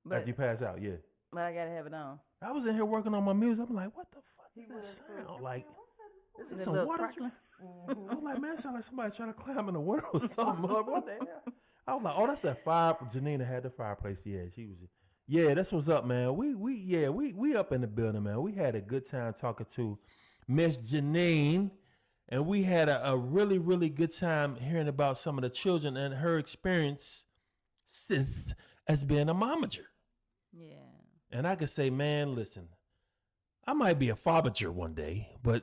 But, After you pass out, yeah. but I gotta have it on. I was in here working on my music. I'm like, what the fuck is that sound? Like, is Is it it some little water? crackling? I was like, man, it sound like somebody trying to climb in the window or something. Like, what the hell? I was like, oh, that's that fire. Janina had the fireplace. Yeah, she was. Yeah, that's what's up, man. We up in the building, man. We had a good time talking to Miss Janine, and we had a really, really good time hearing about some of the children and her experience since as being a momager. Yeah. And I could say, man, listen, I might be a father one day, but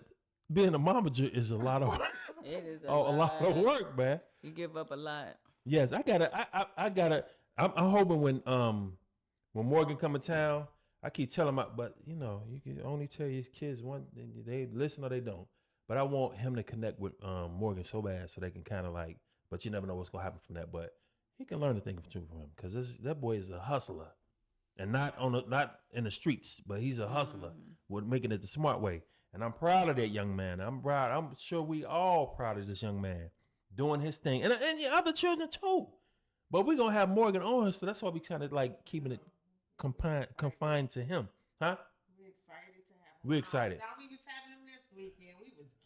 being a momager is a lot of work. It is a lot of work, man. You give up a lot. Yes, I gotta. I'm hoping when Morgan come in town, I keep telling him, but you know, you can only tell your kids one, they listen or they don't. But I want him to connect with Morgan so bad so they can kind of like, but you never know what's gonna happen from that. But he can learn a thing or two from him because that boy is a hustler, and not in the streets, but he's a hustler with making it the smart way. And I'm proud of that young man. I'm proud. I'm sure we all proud of this young man doing his thing, and your other children too. But we're gonna have Morgan on, so that's why we kind of like keeping it confined to him, huh? We're excited to have him. We're excited. Now we was having him this weekend.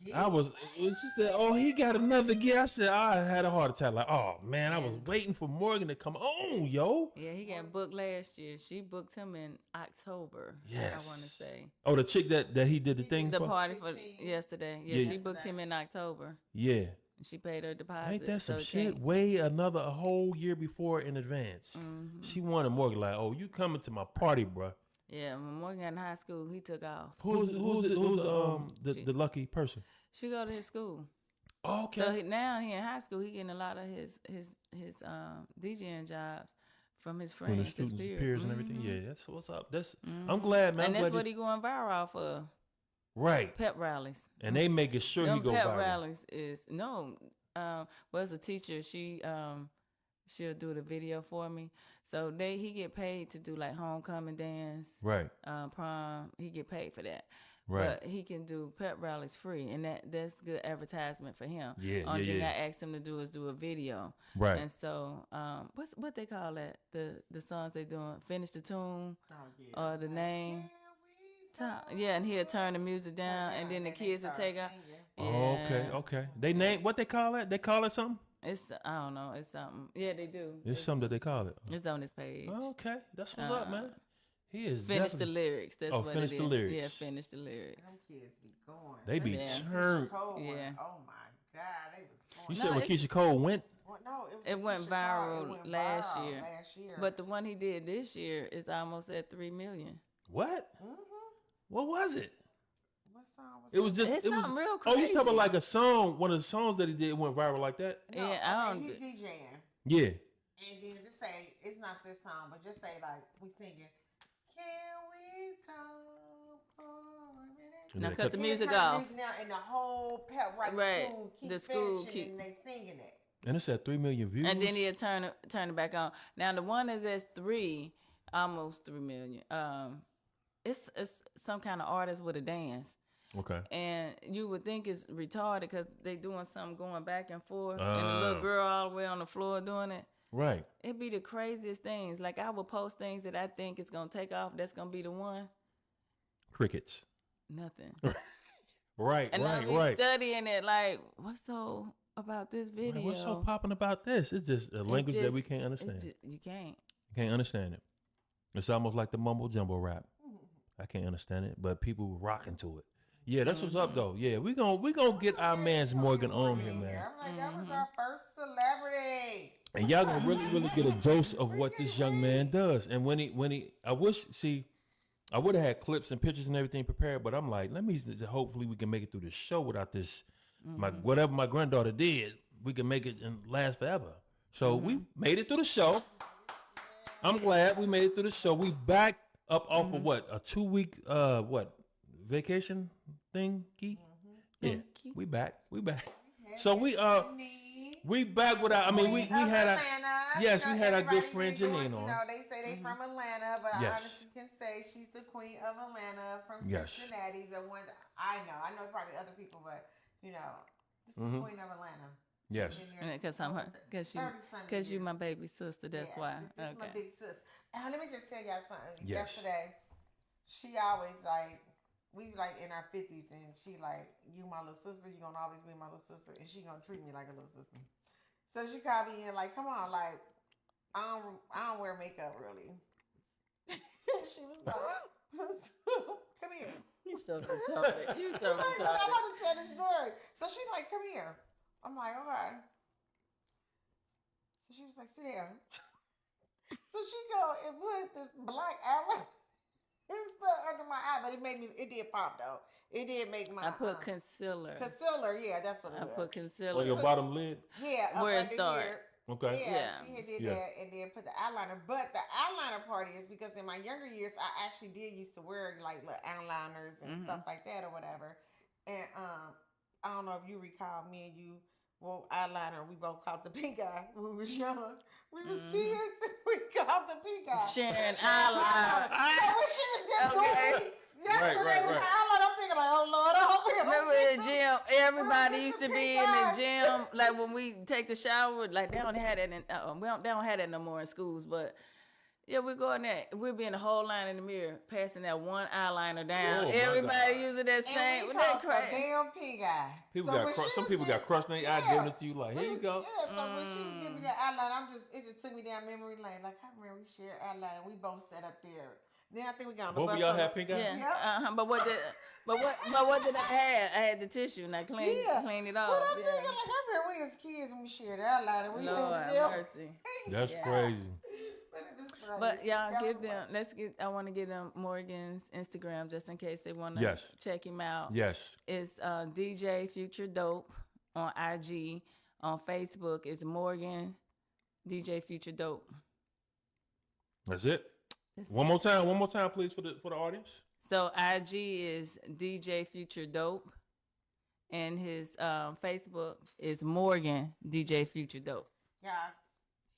She said, oh, he got another gift. I said, I had a heart attack. Like, oh man, I was waiting for Morgan to come on, yo. Yeah, he got booked last year. She booked him in October. Yes. I want to say. Oh, the chick that he did the thing The for? party for yesterday. Yeah, Yeah. she booked him in October. Yeah. She paid her deposit. Ain't that some so it shit? came- Way a whole year before in advance. She wanted Morgan like, oh, you coming to my party, bruh. Yeah, when Morgan got in high school, he took off. Who's the lucky person? She go to his school. Oh, okay. So now he in high school, he getting a lot of his DJing jobs from his When the friends, his students, peers. peers, and everything. Yeah, that's what's up. I'm glad, man. And I'm that's glad what he going viral for. Right. Pep rallies. And they making sure he Them go pep viral. rallies is well, as a teacher, she'll do the video for me. So he get paid to do like homecoming dance, Right. prom. He get paid for that. Right. But he can do pep rallies free, and that's good advertisement for him. Yeah, Only thing yeah. I asked him to do is do a video. Right. And so, what they call that? The songs they doing? Finish the tune or the name? Yeah, and he'll turn the music down, and then the kids will take out. Yeah. Oh, okay. They name what they call it? They call it something? It's I don't know. It's something. Yeah, they do. It's something that they call it. It's on his page. Oh, okay, that's what's up, man. He is Finish the definitely- lyrics. That's what finish it the is. lyrics. Yeah, finish the lyrics. Them kids be going. They be Yeah. turned. Yeah. Oh my God, they was going. You No, said when it's- Keisha Cole went. Well, no, It went Keisha Cole. viral It went last viral year. Last year. But the one he did this year is almost at 3 million. What? What was it? What song was It was just. It's it was. something real Oh, you talking about crazy. like a song? One of the songs that he did went viral like that? No, Yeah, I don't. He do- DJing. Yeah. And then just say, it's not this song, but just say, like, we singing, can we talk for a minute? And Now then cut the Then music turn the off. music down, and the whole pep right, Right. school keep The school finishing keep- and they singing it. And it's at 3 million views. And then he'll turn it back on. Now the one is at 3, almost 3 million. It's some kind of artist with a dance. Okay. And you would think it's retarded because they doing something going back and forth, and the little girl all the way on the floor doing it. Right. It'd be the craziest things. Like I would post things that I think is gonna take off. That's gonna be the one. Crickets. Nothing. Right. And I right. be Right. studying it. Like, what's so about this video? Right, what's so popping about this? It's just a language that we can't understand. You can't. You can't understand it. It's almost like the mumbo jumbo rap. I can't understand it, but people rocking to it. Yeah, that's what's up though. Yeah, we gonna get our man's Morgan on here, man. I'm like, that was our first celebrity. And y'all gonna really get a dose of what this young man does. And when he, I wish, I would have had clips and pictures and everything prepared, but I'm like, hopefully we can make it through the show without this. Whatever my granddaughter did, we can make it and last forever. So we made it through the show. I'm glad we made it through the show. We back up off of what, a 2-week vacation thing, Key? Yeah, we back. So we back with our. I mean, we had our. Yes, we had our good friend Janine on. You know, they say they from Atlanta, but I Yes. honestly can say she's the queen of Atlanta from Yes. Cincinnati. The one that I know. I know probably other people, but you know, this is the queen of Atlanta. Yes. She's been there Because I'm her. over Because 30-something you years. my baby sister. That's Yes, why. This is my Okay. big sis. And let me just tell y'all something. Yes. Yesterday, she always like, we like in our 50s, and she like, you my little sister, you gonna always be my little sister, and she gonna treat me like a little sister. So she called me in like, come on, like, I don't wear makeup really. She was like, come here. You so retarded. You so Like, I'm retarded. about to tell this story. So she like, come here. I'm like, okay. So she was like, sit down. So she go and put this black eyeliner under my eye, but it did pop though. It did make my I put concealer. concealer. Yeah, that's what it I was. put On concealer. your bottom lid. Yeah, up Where it under start. here. Okay. Yeah, Yeah. she had did Yeah. that and then put the eyeliner. But the eyeliner part is because in my younger years, I actually did used to wear like little eyeliners and stuff like that or whatever. And I don't know if you recall me and you wore eyeliner. We both called the pink eye when we was young. We was kids. We called the pink eye. Sharing eyeliner. So when she was getting Okay. goofy, yesterday right. with the eyeliner, I'm thinking like, oh Lord, I hope we don't Remember get in the some- gym, everybody Remember used to the be pink in the eye? gym. Like when we take the shower, like they don't have that in, they don't have that no more in schools. But yeah, we go in there, we'll be in the whole line in the mirror, passing that one eyeliner down. Oh, my Everybody God. using that And same. we Wasn't that called the crazy? damn pink eye. People So got when she some was people got getting- crushed in their eye, Yeah. giving it to you like, here you go. Yeah, so when she was giving me that eyeliner, it just took me down memory lane. Like, I remember we shared eyeliner. We both sat up there. Then I think we got on the Both bus. of y'all on had the- pink eye? Yeah. Yep. But what did I have? I had the tissue and I cleaned it off. But I'm Yeah. thinking, like, I remember we was kids and we shared eyeliner. We Lord had have the damn mercy. That's Yeah. crazy. But y'all That give was them. I want to give them Morgan's Instagram just in case they want to Yes. check him out. Yes. It's DJ Future Dope on IG. On Facebook, it's Morgan DJ Future Dope. That's it. That's One more time, please, for the audience. So IG is DJ Future Dope, and his Facebook is Morgan DJ Future Dope. Yeah.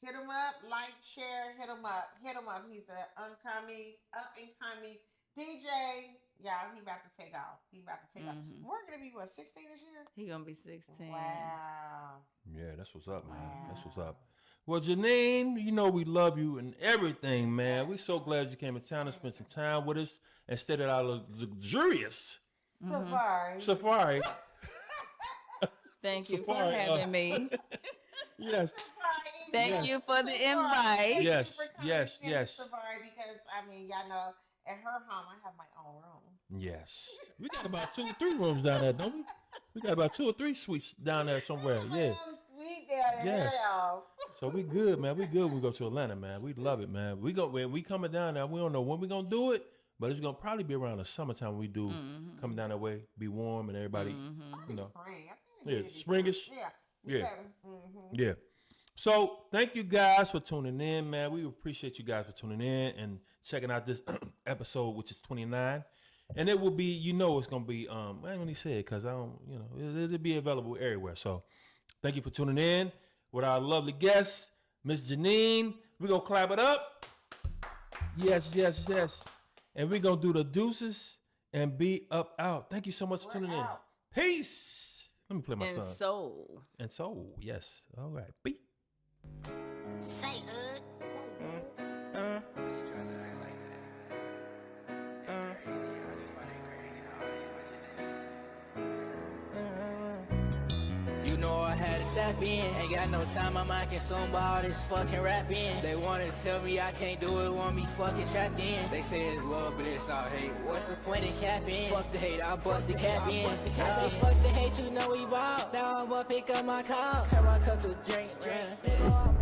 Hit him up, like, share, hit him up. He's an up and coming DJ. Y'all, he about to take off. Mhm. We're gonna be what, 16 this year? He gonna be 16. Wow. Yeah, that's what's up, man. That's what's up. Well, Janine, you know we love you and everything, man. We so glad you came in town and spent some time with us and stayed at our luxurious safari. Thank you for Safari, having me. Yes. Thank you for the invite. Yes, For coming yes, to yes. Safari, because I mean, y'all know, at her home I have my own room. Yes. We got about 2 or 3 rooms down there, don't we? We got about 2 or 3 suites down there somewhere. Yeah. Sweet there, Yes. girl. So we good, man. We good when we go to Atlanta, man. We love it, man. When we coming down there, we don't know when we gonna do it, but it's gonna probably be around the summertime when we do coming down that way, be warm and everybody, you know. Spring. I think Yeah, it is springish. Yeah. Yeah. Yeah. So thank you guys for tuning in, man. We appreciate you guys for tuning in and checking out this episode, which is 29. And it will be, you know, it's gonna be I ain't gonna say it because I don't, you know, it'll be available everywhere. So thank you for tuning in with our lovely guest, Miss Janine. We're gonna clap it up. Yes, yes, yes. And we're gonna do the deuces and be up out. Thank you so much for tuning in. Peace. Let me play my And song. soul. And soul, yes. All right. Beat. Say hood. You know I had to tap in. Ain't got no time, my mind consumed by all this fucking rapping. They wanna tell me I can't do it, want me fucking trapped in. They say it's love, but it's all hate. What's the point in capping? Fuck the hate, I bust the cap in. I say fuck the hate, you know we ball. Now I'ma pick up my call. Turn my cup to a drink, yeah.